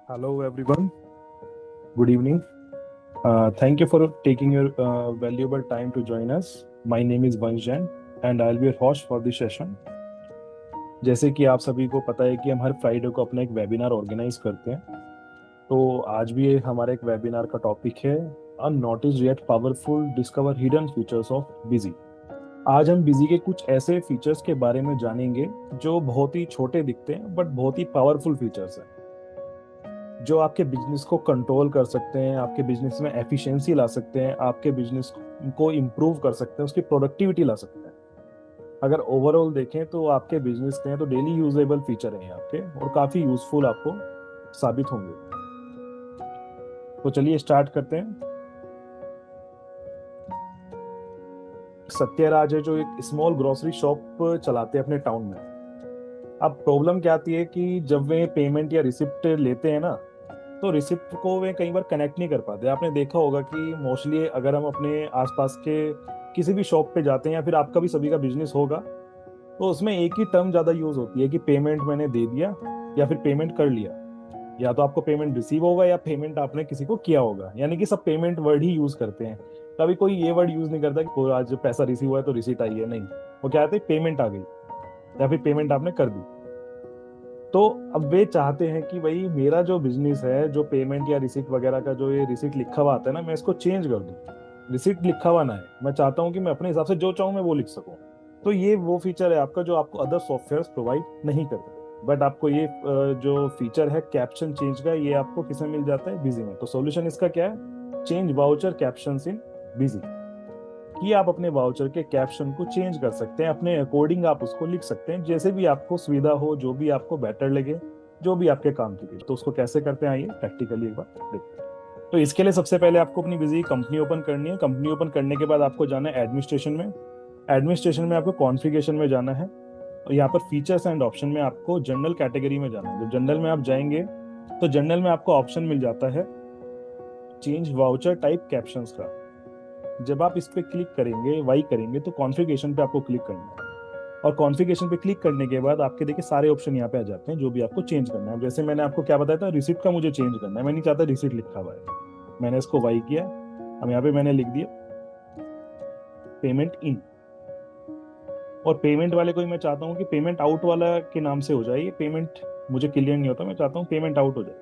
Hello, everyone. Good evening. Thank you for taking your valuable time to join us. My name is Vansh Jain, and I'll be your host for this session. जैसे कि आप सभी को पता है कि हम हर फ्राइडे को अपना एक वेबिनार ऑर्गेनाइज करते हैं, तो आज भी हमारा एक वेबिनार का टॉपिक है unnoticed yet powerful discover hidden features of busy. आज हम बिजी के कुछ ऐसे फीचर्स के बारे में जानेंगे जो बहुत ही छोटे दिखते हैं बट बहुत ही पावरफुल फीचर्स हैं, जो आपके बिजनेस को कंट्रोल कर सकते हैं, आपके बिजनेस में एफिशिएंसी ला सकते हैं, आपके बिजनेस को इम्प्रूव कर सकते हैं, उसकी प्रोडक्टिविटी ला सकते हैं। अगर ओवरऑल देखें तो आपके बिजनेस के हैं तो डेली यूजेबल फीचर हैं आपके और काफी यूजफुल आपको साबित होंगे। तो चलिए स्टार्ट करते हैं। सत्यराज है जो एक स्मॉल ग्रोसरी शॉप चलाते हैं अपने टाउन में। अब प्रॉब्लम क्या आती है कि जब वे पेमेंट या रिसिप्ट लेते हैं ना, तो रिसिप्ट को वे कई बार कनेक्ट नहीं कर पाते। आपने देखा होगा कि मोस्टली अगर हम अपने आसपास के किसी भी शॉप पे जाते हैं या फिर आपका भी सभी का बिजनेस होगा, तो उसमें एक ही टर्म ज्यादा यूज होती है कि पेमेंट मैंने दे दिया या फिर पेमेंट कर लिया। या तो आपको पेमेंट रिसीव होगा या पेमेंट आपने किसी को किया होगा, यानी कि सब पेमेंट वर्ड ही यूज करते हैं। कभी कोई ये वर्ड यूज नहीं करता कि कोई आज पैसा रिसीव हुआ है तो रिसीट आई है, नहीं। वो क्या कहते हैं, पेमेंट आ गई या फिर पेमेंट आपने कर दी। तो अब वे चाहते हैं कि भाई मेरा जो बिजनेस है, जो पेमेंट या रिसिप्ट वगैरह का जो ये रिसिप्ट लिखा हुआ आता है ना, मैं इसको चेंज कर दूं। रिसिप्ट लिखा हुआ ना है, मैं चाहता हूं कि मैं अपने हिसाब से जो चाहूं मैं वो लिख सकूं। तो ये वो फीचर है आपका जो आपको अदर सॉफ्टवेयर प्रोवाइड नहीं करते। बट आपको ये जो फीचर है कैप्शन चेंज का, ये आपको किसमें मिल जाता है, बिजी में। तो सॉल्यूशन इसका क्या है, चेंज वाउचर कैप्शंस इन बिजी। कि आप अपने वाउचर के कैप्शन को चेंज कर सकते हैं, अपने अकॉर्डिंग आप उसको लिख सकते हैं, जैसे भी आपको सुविधा हो, जो भी आपको बेटर लगे, जो भी आपके काम की चीज। तो उसको कैसे करते हैं आइए प्रैक्टिकली एक बार देखते हैं। तो इसके लिए सबसे पहले आपको अपनी बिजी कंपनी ओपन करनी है। कंपनी ओपन करने के बाद आपको जाना है एडमिनिस्ट्रेशन में। एडमिनिस्ट्रेशन में आपको कॉन्फ़िगरेशन में जाना है और यहाँ पर फीचर्स एंड ऑप्शन में आपको जनरल कैटेगरी में जाना है। जब जनरल में आप जाएंगे तो जनरल में आपको ऑप्शन मिल जाता है चेंज वाउचर टाइप कैप्शंस का। जब आप इस पे क्लिक करेंगे, वाई करेंगे, तो कॉन्फ़िगरेशन पे आपको क्लिक करना है। और कॉन्फ़िगरेशन पे क्लिक करने के बाद आपके देखिए सारे ऑप्शन यहाँ पे आ जाते हैं जो भी आपको चेंज करना है। जैसे मैंने आपको क्या बताया था, रिसिप्ट का मुझे चेंज करना है, मैं नहीं चाहता रिसिप्ट लिखा हुआ है, मैंने इसको वाई किया। अब यहाँ पे मैंने लिख दिया पेमेंट इन। और पेमेंट वाले को ही मैं चाहता हूँ कि पेमेंट आउट वाला के नाम से हो जाए। ये पेमेंट मुझे क्लियर नहीं होता, मैं चाहता हूँ पेमेंट आउट हो जाए।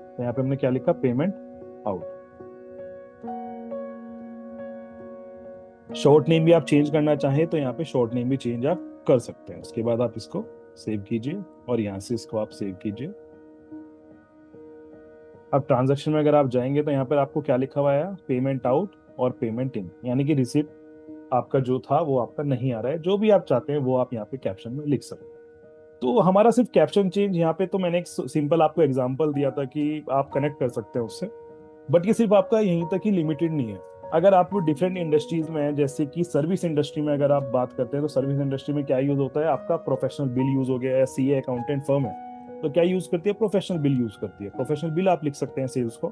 तो यहाँ पे हमने क्या लिखा, पेमेंट आउट। शॉर्ट नेम भी आप चेंज करना चाहें तो यहाँ पे शॉर्ट नेम भी चेंज आप कर सकते हैं। उसके बाद आप इसको सेव कीजिए और यहाँ से इसको आप सेव कीजिए। अब ट्रांजैक्शन में अगर आप जाएंगे तो यहाँ पर आपको क्या लिखा हुआ है, पेमेंट आउट और पेमेंट इन, यानी कि रिसिप्ट आपका जो था वो आपका नहीं आ रहा है। जो भी आप चाहते हैं वो आप यहाँ पे कैप्शन में लिख सकते हैं। तो हमारा सिर्फ कैप्शन चेंज यहाँ पे, तो मैंने एक सिंपल आपको एग्जांपल दिया था कि आप कनेक्ट कर सकते हैं उससे। बट ये सिर्फ आपका यहीं तक ही लिमिटेड नहीं है। अगर आप डिफरेंट इंडस्ट्रीज में हैं, जैसे कि सर्विस इंडस्ट्री में अगर आप बात करते हैं, तो सर्विस इंडस्ट्री में क्या यूज होता है, आपका प्रोफेशनल बिल यूज हो गया है। सीए अकाउंटेंट फर्म है तो क्या यूज करती है, प्रोफेशनल बिल यूज करती है। प्रोफेशनल बिल आप लिख सकते हैं सेल्स को,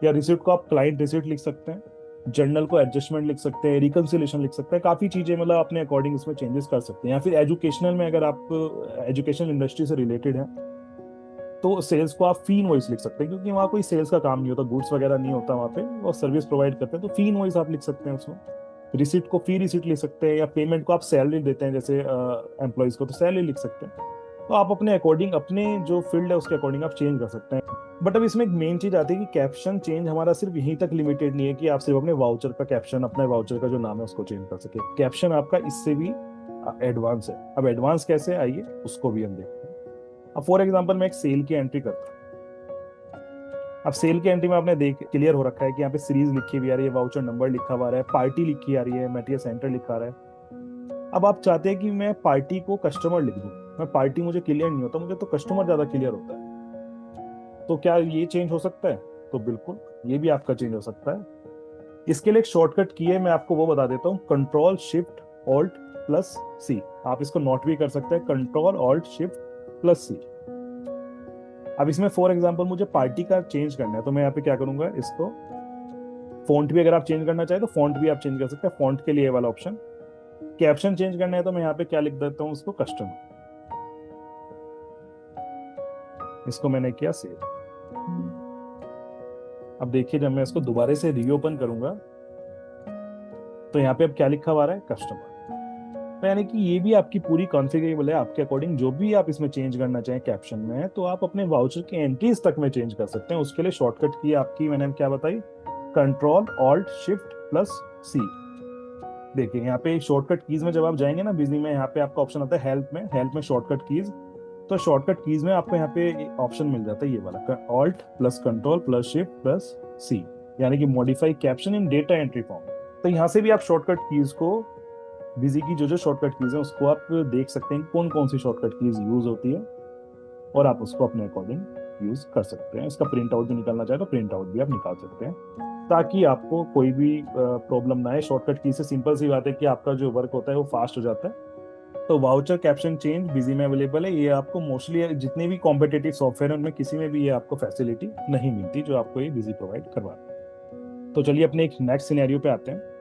या रिसिप्ट को आप क्लाइंट रिसिप्ट लिख सकते हैं, जर्नल को एडजस्टमेंट लिख सकते हैं, रिकंसिलेशन लिख सकते हैं। काफी चीजें मतलब अपने अकॉर्डिंग इसमें चेंजेस कर सकते हैं। या फिर एजुकेशनल में अगर आप एजुकेशन इंडस्ट्री से रिलेटेड है तो सेल्स को आप फी इनवॉइस लिख सकते हैं, क्योंकि वहाँ कोई सेल्स का काम नहीं होता, गुड्स वगैरह नहीं होता वहाँ पे, और सर्विस प्रोवाइड करते हैं। तो फी इनवॉइस आप लिख सकते हैं उसमें। रिसिप्ट को फी रिसिप्ट लिख सकते हैं, या पेमेंट को आप सैलरी देते हैं जैसे एम्प्लॉयज को, तो सैलरी लिख सकते हैं। तो आप अपने अकॉर्डिंग, अपने जो फील्ड है उसके अकॉर्डिंग आप चेंज कर सकते हैं। बट अब इसमें एक मेन चीज आती है कि कैप्शन चेंज हमारा सिर्फ यहीं तक लिमिटेड नहीं है कि आप सिर्फ अपने वाउचर का कैप्शन, अपने वाउचर का जो नाम है उसको चेंज कर सके। कैप्शन आपका इससे भी एडवांस है। अब एडवांस कैसे, आइए उसको भी हम देखते हैं। अब फॉर एग्जाम्पल मैं एक सेल की एंट्री करता हूँ। अब सेल की एंट्री में आपने देख क्लियर हो रखा है कि यहाँ पे सीरीज लिखी हुई आ रही है, वाउचर नंबर लिखा हुआ है, पार्टी लिखी आ रही है, मटेरियल सेंटर लिखा आ रहा है। अब आप चाहते हैं कि मैं पार्टी को कस्टमर लिख दूं। मैं पार्टी मुझे क्लियर नहीं होता, मुझे तो कस्टमर ज्यादा क्लियर होता है। तो क्या ये चेंज हो सकता है? तो बिल्कुल ये भी आपका चेंज हो सकता है। इसके लिए एक शॉर्टकट की है, मैं आपको वो बता देता हूँ, कंट्रोल शिफ्ट ऑल्ट प्लस सी। आप इसको नोट भी कर सकते हैं, कंट्रोल ऑल्ट शिफ्ट प्लस सी। अब इसमें फॉर एग्जांपल मुझे पार्टी का चेंज करना है, तो मैं यहाँ पे क्या करूंगा, इसको फॉन्ट भी अगर आप चेंज करना चाहे तो फॉन्ट भी आप चेंज कर सकते हैं, फॉन्ट के लिए वाला ऑप्शन। कैप्शन चेंज करना है तो मैं यहाँ पे क्या लिख देता हूँ, उसको कस्टमर। इसको मैंने किया सेव। अब देखिए जब मैं इसको दोबारा से रीओपन करूंगा तो यहाँ पे अब क्या लिखा हुआ आ रहा है, कस्टमर। तो यानी कि ये भी आपकी पूरी कॉन्फ़िगरेबल है आपके अकॉर्डिंग, जो भी आप इसमें चेंज करना चाहें कैप्शन में, तो आप अपने वाउचर के एंट्रीज तक में चेंज कर सकते हैं। उसके लिए शॉर्टकट की आपकी मैंने क्या बताई, कंट्रोल ऑल्ट शिफ्ट प्लस सी। देखिए यहाँ पे शॉर्टकट कीज में जब आप जाएंगे ना बिजली में, यहाँ पे आपका ऑप्शन आता है हेल्प में शॉर्टकट कीज। तो शॉर्टकट कीज में आपको यहाँ पे ऑप्शन मिल जाता है ये वाला, alt plus control plus shift plus C, यानी कि modify caption in data entry form. तो यहाँ से भी आप शॉर्टकट कीज को, बिजी की जो जो शॉर्टकट कीज है उसको आप देख सकते हैं कौन कौन सी शॉर्टकट कीज यूज होती है, और आप उसको अपने अकॉर्डिंग यूज कर सकते हैं। इसका प्रिंट आउट भी निकालना चाहे तो प्रिंट आउट भी आप निकाल सकते हैं, ताकि आपको कोई भी प्रॉब्लम ना आए। शॉर्टकट की से सिंपल सी बात है कि आपका जो वर्क होता है वो फास्ट हो जाता है। तो वाउचर कैप्शन चेंज बिजी में अवेलेबल है। ये आपको मोस्टली जितने भी कॉम्पिटेटिव सॉफ्टवेयर है उनमें किसी में भी ये आपको फैसिलिटी नहीं मिलती जो आपको ये बिजी प्रोवाइड करवाता है। तो चलिए अपने एक नेक्स्ट सिनेरियो पे आते हैं।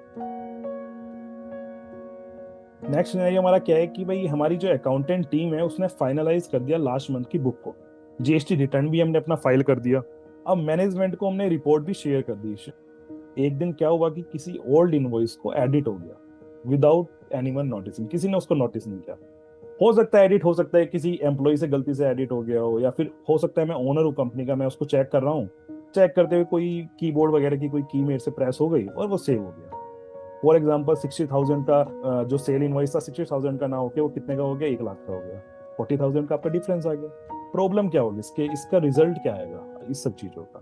नेक्स्ट सिनेरियो हमारा क्या है कि भाई हमारी जो अकाउंटेंट टीम है उसने फाइनलाइज कर दिया लास्ट मंथ की बुक को, जीएसटी रिटर्न भी हमने अपना फाइल कर दिया। अब मैनेजमेंट को हमने रिपोर्ट भी शेयर कर दी। एक दिन क्या हुआ कि किसी ओल्ड इनवॉइस को एडिट हो गया विदाउट एनीवन नोटिसिंग, किसी ने उसको नोटिस नहीं किया। हो सकता है एडिट, हो सकता है किसी एम्प्लॉय से गलती से एडिट हो गया हो, या फिर हो सकता है मैं ओनर हूँ कंपनी का, मैं उसको चेक कर रहा हूँ, चेक करते हुए कोई कीबोर्ड वगैरह की कोई की मेरे से प्रेस हो गई और वो सेव हो गया। फॉर एग्जाम्पल 60,000 का जो सेल इनवॉइस था 60,000 का ना होकर वो कितने का हो गया, 1 लाख का हो गया। 40,000 का आपका डिफरेंस आ गया। प्रॉब्लम क्या होगी इसके, इसका रिजल्ट क्या आएगा इस सब चीजों का।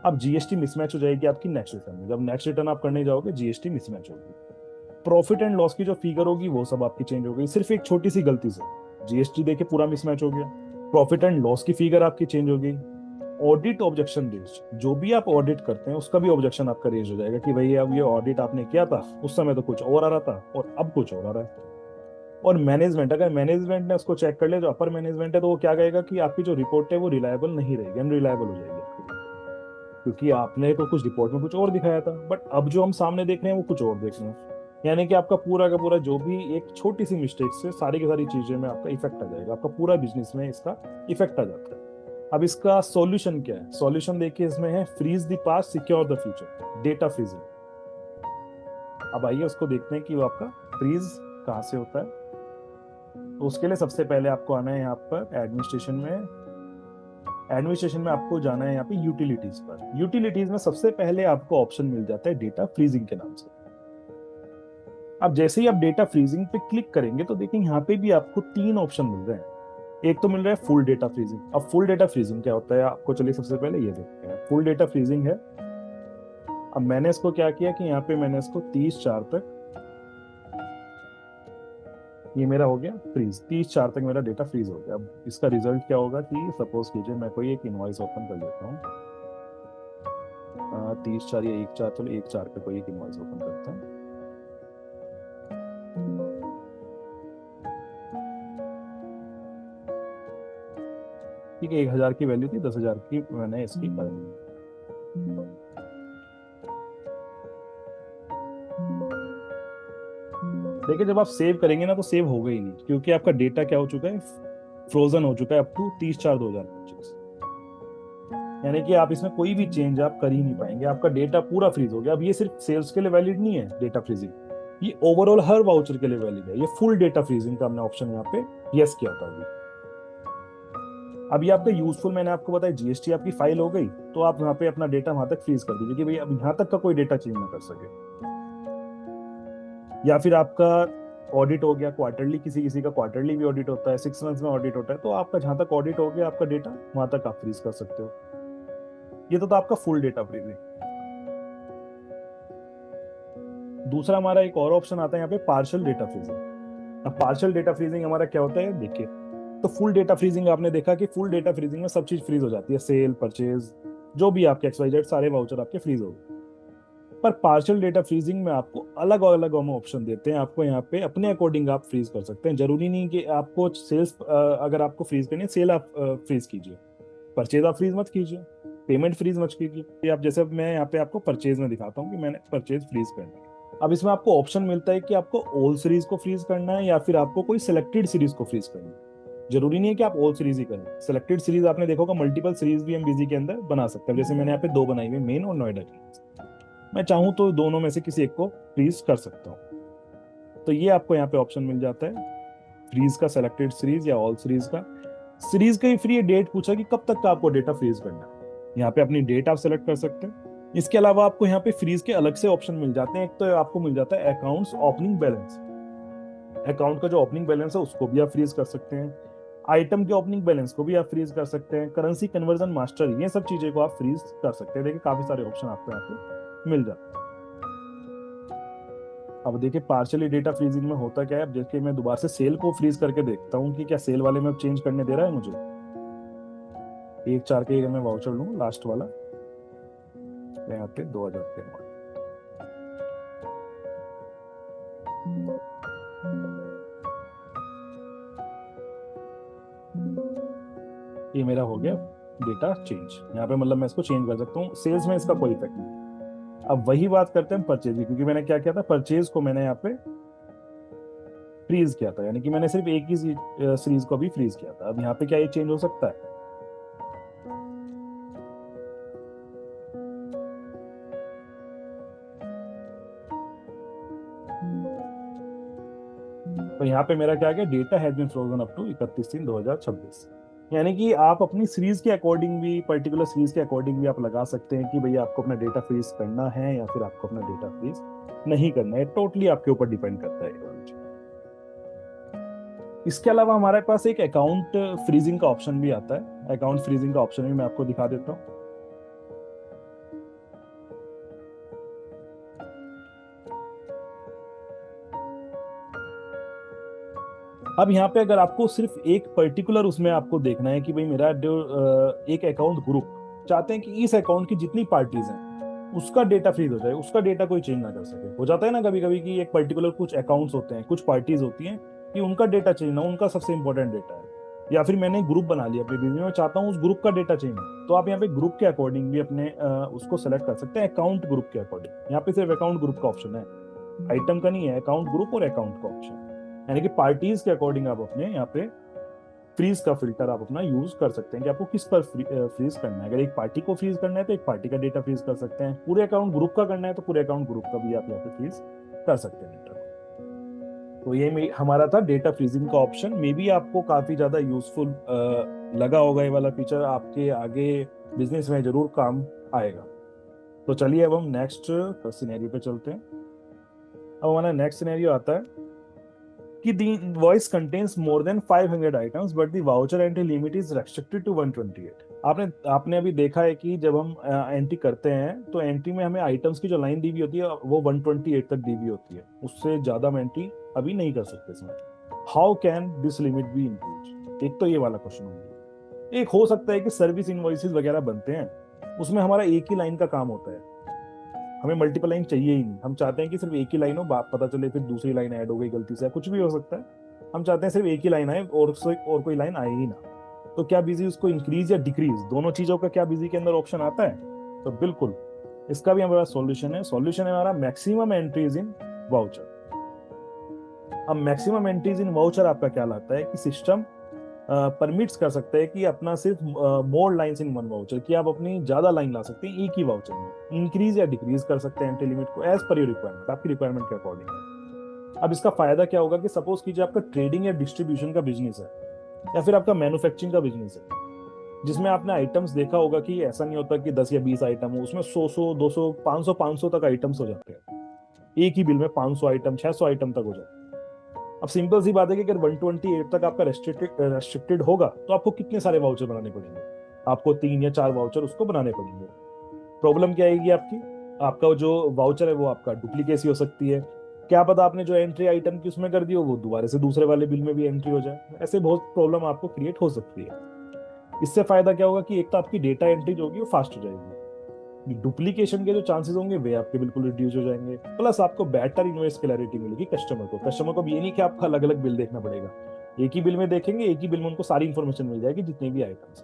अब जीएसटी मिसमैच हो जाएगी आपकी नेक्स्ट रिटर्न में। जब नेक्स्ट रिटर्न आप करने जाओगे जीएसटी मिसमैच होगी। प्रॉफिट एंड लॉस की जो फिगर होगी वो सब आपकी चेंज हो गई सिर्फ एक छोटी सी गलती से। जीएसटी देके पूरा मिसमैच हो गया। प्रॉफिट एंड लॉस की फिगर आपकी चेंज हो गई। ऑडिट ऑब्जेक्शन रेज, जो भी आप ऑडिट करते हैं उसका भी ऑब्जेक्शन आपका रेज हो जाएगा कि भाई अब ये ऑडिट आपने किया था उस समय तो कुछ और आ रहा था और अब कुछ और आ रहा है। और मैनेजमेंट, अगर मैनेजमेंट ने उसको चेक कर लिया, जो अपर मैनेजमेंट है, तो वो क्या कहेगा कि आपकी जो रिपोर्ट है वो रिलायबल नहीं रहेगी, अनरिलायबल हो जाएगी आपकी, क्योंकि आपने तो कुछ रिपोर्ट में कुछ और दिखाया था बट अब जो हम सामने देख रहे हैं वो कुछ और देख रहे हैं। यानी कि आपका पूरा का पूरा जो भी एक छोटी सी मिस्टेक से सारी की सारी चीजें में आपका इफेक्ट आ जाएगा, आपका पूरा बिजनेस में इसका इफेक्ट आ जाता है। अब इसका सॉल्यूशन क्या है, सॉल्यूशन देखिए इसमें है freeze the past secure the future, data freezing. अब आइए उसको देखते हैं कि वो आपका फ्रीज कहाँ से होता है। तो उसके लिए सबसे पहले आपको आना है यहाँ पर एडमिनिस्ट्रेशन में। एडमिनिस्ट्रेशन में आपको जाना है यहाँ पे यूटिलिटीज पर। यूटिलिटीज में सबसे पहले आपको ऑप्शन मिल जाता है डेटा फ्रीजिंग के नाम से। अब जैसे ही आप डेटा फ्रीजिंग पे क्लिक करेंगे तो देखिए यहाँ पे भी आपको 3 ऑप्शन मिल रहे हैं। एक तो मिल रहा है फुल डेटा फ्रीजिंग। अब फुल डेटा फ्रीजिंग क्या होता है आपको, चलिए सबसे पहले ये देखते हैं। फुल डेटा फ्रीजिंग है, अब मैंने इसको क्या किया कि यहाँ पे मैंने इसको 30/4 तक, ये मेरा हो गया फ्रीज, 30/4 तक मेरा डेटा फ्रीज हो गया। अब इसका रिजल्ट क्या होगा कि सपोज कीजिए मैं कोई एक इनवॉइस ओपन कर लेता हूँ, 30/4 या 1/4, चलो 1/4 पे कोई एक इनवॉइस ओपन करते हैं। ठीक है, 1,000 की वैल्यू थी, 10,000 की मैंने इसकी कर दी। देखिए जब आप सेव करेंगे ना तो सेव होगा ही नहीं, क्योंकि आपका डेटा क्या हो चुका है, फ्रोजन हो चुका है अप टू 30/4/2025। यानी कि आप इसमें कोई भी चेंज आप कर ही नहीं पाएंगे, आपका डेटा पूरा फ्रीज हो गया। अब ये सिर्फ सेल्स के लिए वैलिड नहीं है डेटा फ्रीजिंग, ये ओवरऑल हर वाउचर के लिए वैलिड है। ये फुल डेटा फ्रीजिंग का हमने ऑप्शन यहाँ पे यस किया था अभी आपका यूजफुल मैंने आपको बताया, जीएसटी आपकी फाइल हो गई तो आप यहाँ पे अपना डेटा वहां तक फ्रीज कर दीजिए कि भाई अब यहाँ तक का कोई डेटा चेंज ना कर सके। या फिर आपका ऑडिट हो गया क्वार्टरली, किसी किसी का क्वार्टरली भी ऑडिट होता है, 6 मंथ्स में ऑडिट होता है, तो आपका जहां तक ऑडिट हो गया आपका डेटा वहां तक आप फ्रीज कर सकते हो। ये तो आपका फुल डेटा फ्रीजिंग। दूसरा हमारा एक और ऑप्शन आता है यहाँ पे पार्शियल डेटा फ्रीजिंग। अब पार्शियल डेटा फ्रीजिंग हमारा क्या होता है देखिए, तो फुल डेटा फ्रीजिंग आपने देखा कि फुल डेटा फ्रीजिंग में सब चीज फ्रीज हो जाती है, सेल परचेज जो भी आपके XYZ सारे वाउचर आपके फ्रीज हो गए। पर पार्शियल डेटा फ्रीजिंग में आपको अलग अलग हम ऑप्शन देते हैं, आपको यहाँ पे अपने अकॉर्डिंग आप फ्रीज कर सकते हैं। जरूरी नहीं कि आपको सेल्स, अगर आपको फ्रीज करनी है सेल आप फ्रीज कीजिए, परचेज आप फ्रीज मत कीजिए, पेमेंट फ्रीज मत कीजिए। आप जैसे मैं यहाँ पे आपको परचेज में दिखाता हूँ कि मैंने परचेज फ्रीज करना है। अब इसमें आपको ऑप्शन मिलता है कि आपको ऑल सीरीज को फ्रीज करना है या फिर आपको कोई सिलेक्टेड सीरीज को फ्रीज करना है। जरूरी नहीं है कि आप ऑल सीरीज ही करें। सिलेक्टेड सीरीज आपने देखा होगा, मल्टीपल सीरीज भी हम बिजी के अंदर बना सकते हैं। जैसे मैंने यहाँ पे 2 बनाई हुई, मेन और नोएडा की। मैं चाहूँ तो दोनों में से किसी एक को फ्रीज कर सकता हूँ। तो ये आपको यहाँ पे ऑप्शन मिल जाता है, फ्रीज का, सिलेक्टेड सीरीज या ऑल सीरीज का। सीरीज का ही फ्री डेट पूछा कि कब तक का आपको डेटा फ्रीज करना है। यहाँ पे अपनी डेट आप सेलेक्ट कर सकते हैं। इसके अलावा आपको यहाँ पे फ्रीज के अलग से ऑप्शन मिल जाते हैं। एक तो आपको मिल जाता है अकाउंट्स ओपनिंग बैलेंस, अकाउंट का जो ओपनिंग बैलेंस है उसको भी आप फ्रीज कर सकते हैं। आइटम के ओपनिंग बैलेंस को भी आप फ्रीज कर सकते हैं। करेंसी कन्वर्जन मास्टर, ये सब चीजें को आप फ्रीज कर सकते हैं। देखिए काफी सारे ऑप्शन आपको यहाँ पे मिल जाते हैं। अब देखिए पार्शियली डेटा फ्रीजिंग में होता क्या है। अब देखिए मैं दोबारा से सेल को फ्रीज करके देखता हूँ कि क्या सेल वाले में अब चेंज करने दे रहा है मुझे। 1/4 के अगर मैं वाउचर लूँ लास्ट वाला, यहाँ पे 2000 के ये मेरा हो गया डेटा चेंज। यहाँ पे मतलब मैं इसको चेंज कर सकता हूँ। सेल्स में इसका कोई इफेक्ट नहीं। अब वही बात करते हैं परचेज की, क्योंकि मैंने क्या किया था, परचेज को मैंने यहाँ पे फ्रीज किया था, यानी कि मैंने सिर्फ एक ही सीरीज को भी फ्रीज किया था। अब यहाँ पे क्या ये चेंज हो सकता है? तो यहाँ पे मेरा क्या गया, data has been frozen up to 31/3/2026। यानी कि आप अपनी सीरीज के अकॉर्डिंग भी, पर्टिकुलर सीरीज के अकॉर्डिंग भी आप लगा सकते हैं कि भैया आपको अपना डेटा फ्रीज करना है या फिर आपको अपना डेटा फ्रीज नहीं करना है। टोटली आपके ऊपर डिपेंड करता है। इसके अलावा हमारे पास एक अकाउंट फ्रीजिंग का ऑप्शन भी आता है। अकाउंट फ्रीजिंग का ऑप्शन भी मैं आपको दिखा देता हूँ। अब यहाँ पे अगर आपको सिर्फ एक पर्टिकुलर उसमें आपको देखना है कि भाई मेरा जो एक अकाउंट ग्रुप चाहते हैं कि इस अकाउंट की जितनी पार्टीज हैं उसका डेटा फ्रीज हो जाए, उसका डेटा कोई चेंज ना कर सके। हो जाता है ना कभी कभी कि एक पर्टिकुलर कुछ अकाउंट्स होते हैं, कुछ पार्टीज होती हैं कि उनका डेटा चेंज ना, उनका सबसे इंपॉर्टेंट डेटा है। या फिर मैंने ग्रुप बना लिया अपने बिजनेस में, चाहता हूँ उस ग्रुप का डेटा चेंज है, तो आप यहाँ पे ग्रुप के अकॉर्डिंग भी अपने उसको सेलेक्ट कर सकते हैं। अकाउंट ग्रुप के अकॉर्डिंग यहाँ पे सिर्फ अकाउंट ग्रुप का ऑप्शन है, आइटम का नहीं है। अकाउंट ग्रुप और अकाउंट का ऑप्शन, यानी कि पार्टीज के अकॉर्डिंग आप अपने यहाँ पे फ्रीज का फिल्टर आप अपना यूज कर सकते हैं कि आपको किस पर फ्रीज करना है। अगर एक पार्टी को फ्रीज करना है तो एक पार्टी का डेटा फ्रीज कर सकते हैं। पूरे अकाउंट ग्रुप का करना है तो पूरे अकाउंट ग्रुप का भी आप यहाँ पे फ्रीज कर सकते हैं डेटा। तो ये हमारा था डेटा फ्रीजिंग का ऑप्शन। मे बी आपको काफी ज्यादा यूजफुल लगा होगा ये वाला फीचर, आपके आगे बिजनेस में जरूर काम आएगा। तो चलिए अब हम नेक्स्ट सिनेरियो पे चलते हैं। अब हमारा नेक्स्ट सिनेरियो आता है कि the invoice contains more than 500 items but the voucher entry limit is restricted to 128। आपने अभी देखा है कि जब हम एंट्री करते हैं तो एंट्री में हमें आइटम्स की जो लाइन दी हुई होती है वो 128 तक दी हुई होती है, उससे ज्यादा हम एंट्री अभी नहीं कर सकते इसमें। How can this limit be increase? एक तो ये वाला क्वेश्चन होगा। एक हो सकता है कि सर्विस इनवॉइसेस वगैरह बनते हैं, उसमें हमारा एक ही लाइन का काम होता है, हमें मल्टीपल लाइन चाहिए ही नहीं। हम चाहते हैं कि सिर्फ एक ही लाइन हो, बात पता चले फिर दूसरी लाइन ऐड हो गई गलती से, कुछ भी हो सकता है। हम चाहते हैं सिर्फ एक ही लाइन आए और कोई लाइन आए ही ना। तो क्या बिजी उसको इंक्रीज या डिक्रीज, दोनों चीजों का क्या बिजी के अंदर ऑप्शन आता है? तो बिल्कुल इसका भी हमारे पास सॉल्यूशन है। सॉल्यूशन है हमारा मैक्सिमम एंट्रीज इन वाउचर। अब मैक्सिमम एंट्रीज इन वाउचर आपका क्या लाता है कि सिस्टम परमिट्स कर सकते हैं कि अपना सिर्फ मोर लाइंस इन वन वाउचर, कि आप अपनी ज्यादा लाइन ला सकते हैं एक ही वाउचर में। इंक्रीज या डिक्रीज कर सकते हैं एंट्री लिमिट को एज पर योर रिक्वायरमेंट, आपकी रिक्वायरमेंट के अकॉर्डिंग। अब इसका फायदा क्या होगा कि सपोज कीजिए आपका ट्रेडिंग या डिस्ट्रीब्यूशन का बिजनेस है या फिर आपका मैन्युफैक्चरिंग का बिजनेस है, जिसमें आपने आइटम्स देखा होगा कि ऐसा नहीं होता कि 10 या 20 आइटम हो, उसमें 100 200 500 तक आइटम्स हो जाते हैं। एक ही बिल में 500 आइटम 600 आइटम तक हो जाते हैं। अब सिंपल सी बात है कि अगर 128 तक आपका रेस्ट्रिक्टेड होगा तो आपको कितने सारे वाउचर बनाने पड़ेंगे? आपको 3 या 4 वाउचर उसको बनाने पड़ेंगे। प्रॉब्लम क्या आएगी आपकी? आपका जो वाउचर है वो आपका डुप्लीकेसी हो सकती है। क्या पता आपने जो एंट्री आइटम की उसमें कर दी हो वो दोबारा से दूसरे वाले बिल में भी एंट्री हो जाए। ऐसे बहुत प्रॉब्लम आपको क्रिएट हो सकती है। इससे फायदा क्या होगा कि एक तो आपकी डेटा एंट्री जो होगी वो फास्ट हो जाएगी, डुप्लीकेशन के जो चांसेस होंगे वे आपके बिल्कुल रिड्यूस हो जाएंगे, प्लस आपको बेटर इनवॉइस क्लैरिटी मिलेगी कस्टमर को भी। ये नहीं कि आपको अलग अलग बिल देखना पड़ेगा, एक ही बिल में देखेंगे, एक ही बिल में उनको सारी इंफॉर्मेशन मिल जाएगी जितने भी आइटम्स।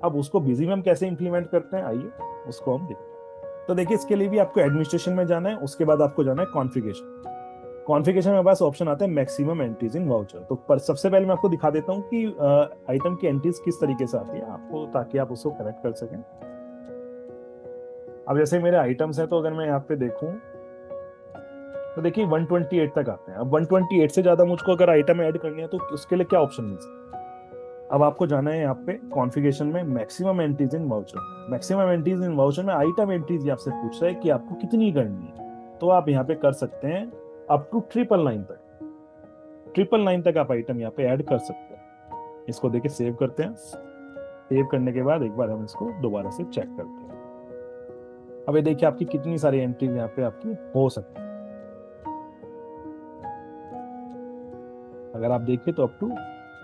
अब उसको बिजी में हम कैसे इंप्लीमेंट करते हैं, आइए उसको हम देखते हैं। तो देखिए इसके लिए भी आपको एडमिनिस्ट्रेशन में जाना है, उसके बाद आपको जाना है कॉन्फ़िगरेशन। कॉन्फ़िगरेशन में पास ऑप्शन आता है मैक्सिमम एंट्रीज इन वाउचर। तो पर सबसे पहले मैं आपको दिखा देता हूँ कि आइटम की एंट्रीज किस तरीके से आती है आपको, ताकि आप उसको करेक्ट कर सकें। अब जैसे मेरे आइटम्स हैं, तो अगर मैं यहाँ पे देखूं तो देखिए 128 तक आते हैं। अब 128 से ज्यादा मुझको अगर आइटम ऐड करनी है तो उसके लिए क्या ऑप्शन मिल सकता है। अब आपको जाना है यहाँ पे कॉन्फ़िगरेशन में maximum entries in voucher. Maximum entries in voucher में आइटम एंट्रीज आपसे पूछ रहा है कि आपको कितनी करनी है। तो आप यहाँ पे कर सकते हैं अप टू 999 तक। 999 तक आप आइटम यहाँ पे ऐड कर सकते हैं। इसको देके सेव करते हैं। सेव करने के बाद एक बार हम इसको दोबारा से चेक करते हैं। अब ये देखिए आपकी कितनी सारी एंट्रीज यहाँ पे आपकी हो सकती है। अगर आप देखिए तो अप टू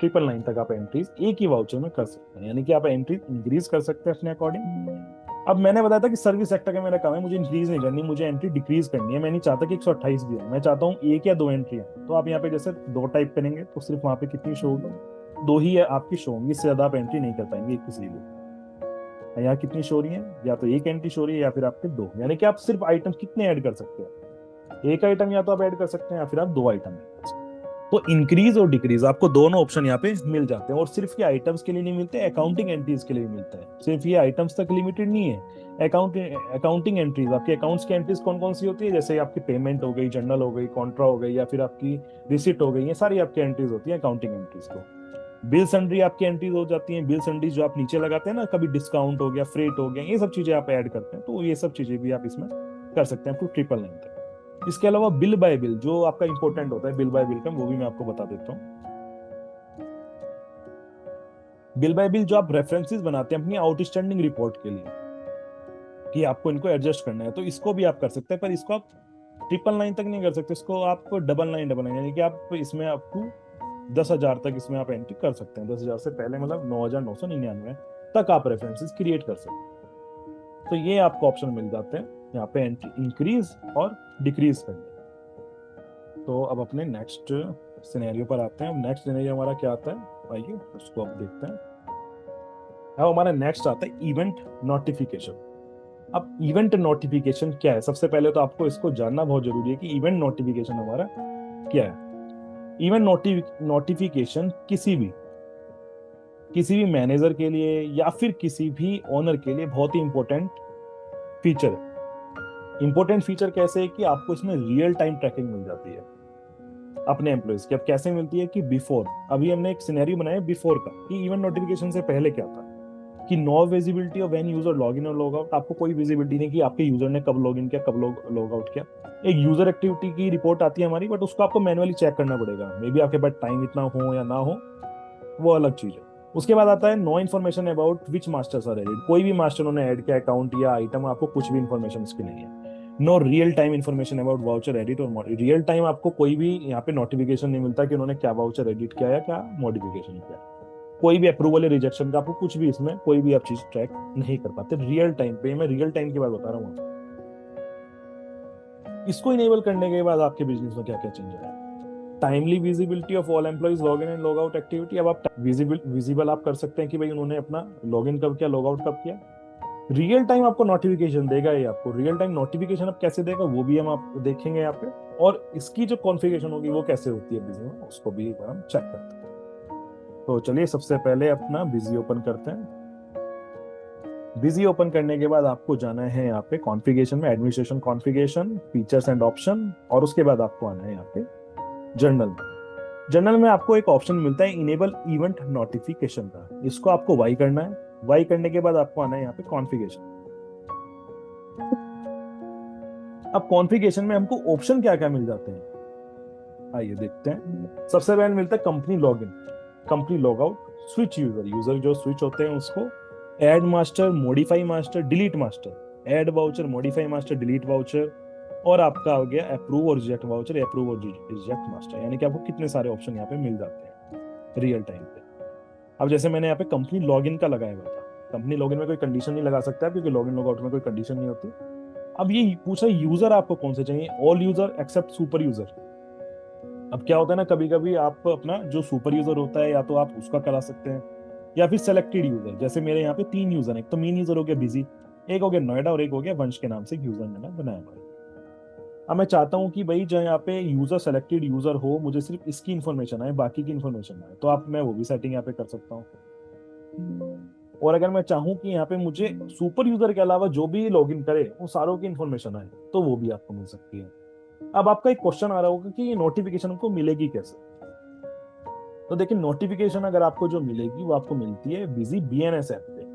999 तक आप एंट्रीज एक ही वाउचर में कर सकते हैं, यानी कि आप एंट्री इंक्रीज कर सकते हैं अपने अकॉर्डिंग। अब मैंने बताया था कि सर्विस सेक्टर का मेरा काम है, मुझे इंक्रीज नहीं करनी, मुझे एंट्री डिक्रीज करनी है। मैं नहीं चाहता कि 128 भी है, मैं चाहता हूँ एक या दो एंट्री है। तो आप यहाँ पे जैसे दो टाइप करेंगे तो सिर्फ वहां पे कितनी शो होगी, दो ही है आपकी शो होंगी, इससे ज्यादा आप एंट्री नहीं कर पाएंगे किसी भी। यहाँ कितनी शो रही है, या तो एक एंट्री शो रही है या फिर आपके दो, यानी कि आप सिर्फ आइटम कितने ऐड कर सकते हैं, एक आइटम या तो आप ऐड कर सकते हैं या फिर आप दो आइटम ऐड कर सकते हैं। तो इंक्रीज और डिक्रीज आपको दोनों ऑप्शन यहाँ पे मिल जाते हैं। और सिर्फ ये आइटम्स के लिए नहीं मिलते, अकाउंटिंग एंट्रीज के लिए भी मिलता है। सिर्फ ये आइटम्स तक लिमिटेड नहीं है। अकाउंटिंग एंट्रीज, आपके अकाउंट्स की एंट्रीज कौन कौन सी होती है, जैसे आपकी पेमेंट हो गई, जर्नल हो गई, कॉन्ट्रा हो गई, या फिर आपकी रिसिट हो गई, ये सारी आपकी एंट्रीज होती है अकाउंटिंग एंट्रीज को। बिल सन्ड्री आपकी एंट्रीज हो जाती हैं। बिल सन्ड्री जो आप नीचे लगाते हैं ना, कभी डिस्काउंट हो गया, फ्रेट हो गया, ये सब चीजें आप ऐड करते हैं, तो ये सब चीजें भी आप इसमें कर सकते हैं टू 999 तक। इसके अलावा बिल बाय बिल जो आपका इंपॉर्टेंट होता है, बिल बाय बिल का वो भी मैं आपको बता देता हूँ। बिल बाय बिल जो आप रेफरेंसेस बनाते हैं अपनी आउटस्टैंडिंग रिपोर्ट के लिए कि आपको इनको एडजस्ट करना है, तो इसको भी आप कर सकते हैं। पर इसको आप 999 तक नहीं कर सकते, इसको आप 9999 यानी कि आप इसमें अप टू 10,000 तक इसमें आप एंट्री कर सकते हैं। 10,000 से पहले मतलब 9,999 तक आप रेफरेंसेस क्रिएट कर सकते हैं। तो ये आपको ऑप्शन मिल जाते हैं यहाँ पे एंट्री इंक्रीज और डिक्रीज करने। तो अब अपने नेक्स्ट सिनेरियो पर आते हैं। नेक्स्ट सिनेरियो हमारा क्या आता है, आइए उसको अब देखते हैं। अब हमारा नेक्स्ट आता है इवेंट नोटिफिकेशन। अब इवेंट नोटिफिकेशन क्या है, सबसे पहले तो आपको इसको जानना बहुत जरूरी है कि इवेंट नोटिफिकेशन हमारा क्या है। इवेंट नोटिफिकेशन किसी भी मैनेजर के लिए या फिर किसी भी ओनर के लिए बहुत ही इंपॉर्टेंट फीचर है। इंपॉर्टेंट फीचर कैसे है कि आपको इसमें रियल टाइम ट्रैकिंग मिल जाती है अपने एम्प्लॉइज की। अब कैसे मिलती है कि बिफोर, अभी हमने एक सिनेरियो बनाया बिफोर का कि इवेंट नोटिफिकेशन से पहले क्या था कि no visibility of when user log in और लॉग आउट। आपको कोई विजिबिलिटी नहीं कि आपके यूजर ने कब लॉग इन किया, कब लॉग आउट किया। एक यूजर एक्टिविटी की रिपोर्ट आती है हमारी, बट उसको आपको मैनुअली चेक करना पड़ेगा। मे बी आपके पास टाइम इतना हो या ना हो, वो अलग चीज है। उसके बाद आता है no information about which masters are added. कोई भी मास्टर उन्होंने ऐड किया अकाउंट या आइटम, आपको कुछ भी इन्फॉर्मेशन उसकी नहीं है। No real time information about voucher edit और रियल टाइम आपको कोई भी यहाँ पे नोटिफिकेशन नहीं मिलता कि उन्होंने क्या वाउचर एडिट किया या क्या मॉडिफिकेशन किया। कोई भी अप्रूवल या रिजेक्शन का आपको कुछ भी इसमें कोई भी आप चीज ट्रैक नहीं कर पाते रियल टाइम पे। मैं रियल टाइम की बात बता रहा हूँ। इसको इनेबल करने के बाद आपके बिजनेस में क्या क्या चेंज आया। Timely visibility of all employees log in and log out activity. अब आप विजिबल आप कर सकते हैं कि भाई उन्होंने अपना लॉग इन कब किया, लॉग आउट कब किया। रियल टाइम आपको नोटिफिकेशन देगा, ये आपको रियल टाइम नोटिफिकेशन अब कैसे देगा वो भी हम आप देखेंगे यहाँ पे। और इसकी जो कॉन्फ़िगरेशन होगी वो कैसे होती है बिजी में, उसको भी एक बार हम चेक करते हैं। तो चलिए सबसे पहले अपना बिजी ओपन करते हैं। बिजी ओपन करने के बाद आपको जाना है यहाँ पे कॉन्फ़िगरेशन में, administration configuration, features and option, और उसके बाद आपको आना है यहाँ पे जर्नल। जर्नल में आपको एक ऑप्शन मिलता है इनेबल इवेंट नोटिफिकेशन का, इसको आपको वाई करना है। वाई करने के बाद आपको आना है यहाँ पे कॉन्फ़िगरेशन। अब कॉन्फ़िगरेशन में हमको ऑप्शन क्या क्या मिल जाते हैं, आइए देखते हैं। सबसे पहले मिलता है company login, company log out, switch user, user जो स्विच होते हैं उसको, add master, modify master, delete master, add voucher, modify master, delete voucher, और आपका हो गया अप्रूव और रिजेक्ट वाउचर, अप्रूव और रिजेक्ट मास्टर। यानी कि आपको कितने सारे ऑप्शन यहाँ पे मिल जाते हैं रियल टाइम पे। अब जैसे मैंने यहाँ पे कंपनी लॉगिन का लगाया हुआ था, कंपनी लॉगिन में कोई कंडीशन नहीं लगा सकता क्योंकि लॉगिन लॉग आउट में कोई कंडीशन नहीं होती। अब ये पूछा यूजर आपको कौन से चाहिए, all user except super user. अब क्या होता है ना, कभी कभी आप अपना जो सुपर यूजर होता है या तो आप उसका करा सकते हैं या फिर सेलेक्टेड यूजर। जैसे मेरे यहाँ पे 3 यूजर हैं, एक तो मेन यूजर हो गया बिजी, एक हो गया नोएडा और एक हो गया वंश के नाम से यूजर मैंने बनाया हुआ है। अब मैं चाहता हूँ कि भाई जो यहाँ पे यूजर सेलेक्टेड यूजर हो, मुझे सिर्फ इसकी इन्फॉर्मेशन आए, बाकी की इन्फॉर्मेशन आए, तो आप मैं वो भी सेटिंग यहाँ पे कर सकता हूँ। और अगर मैं चाहूँ कि यहाँ पे मुझे सुपर यूजर के अलावा जो भी लॉगिन करे वो सारों की इन्फॉर्मेशन आए, तो वो भी आपको मिल सकती है। अब आपका एक क्वेश्चन आ रहा होगा कि ये नोटिफिकेशन को मिलेगी कैसे। तो देखिए, नोटिफिकेशन अगर आपको जो मिलेगी वो आपको मिलती है बिजी बीएनएस ऐप पे।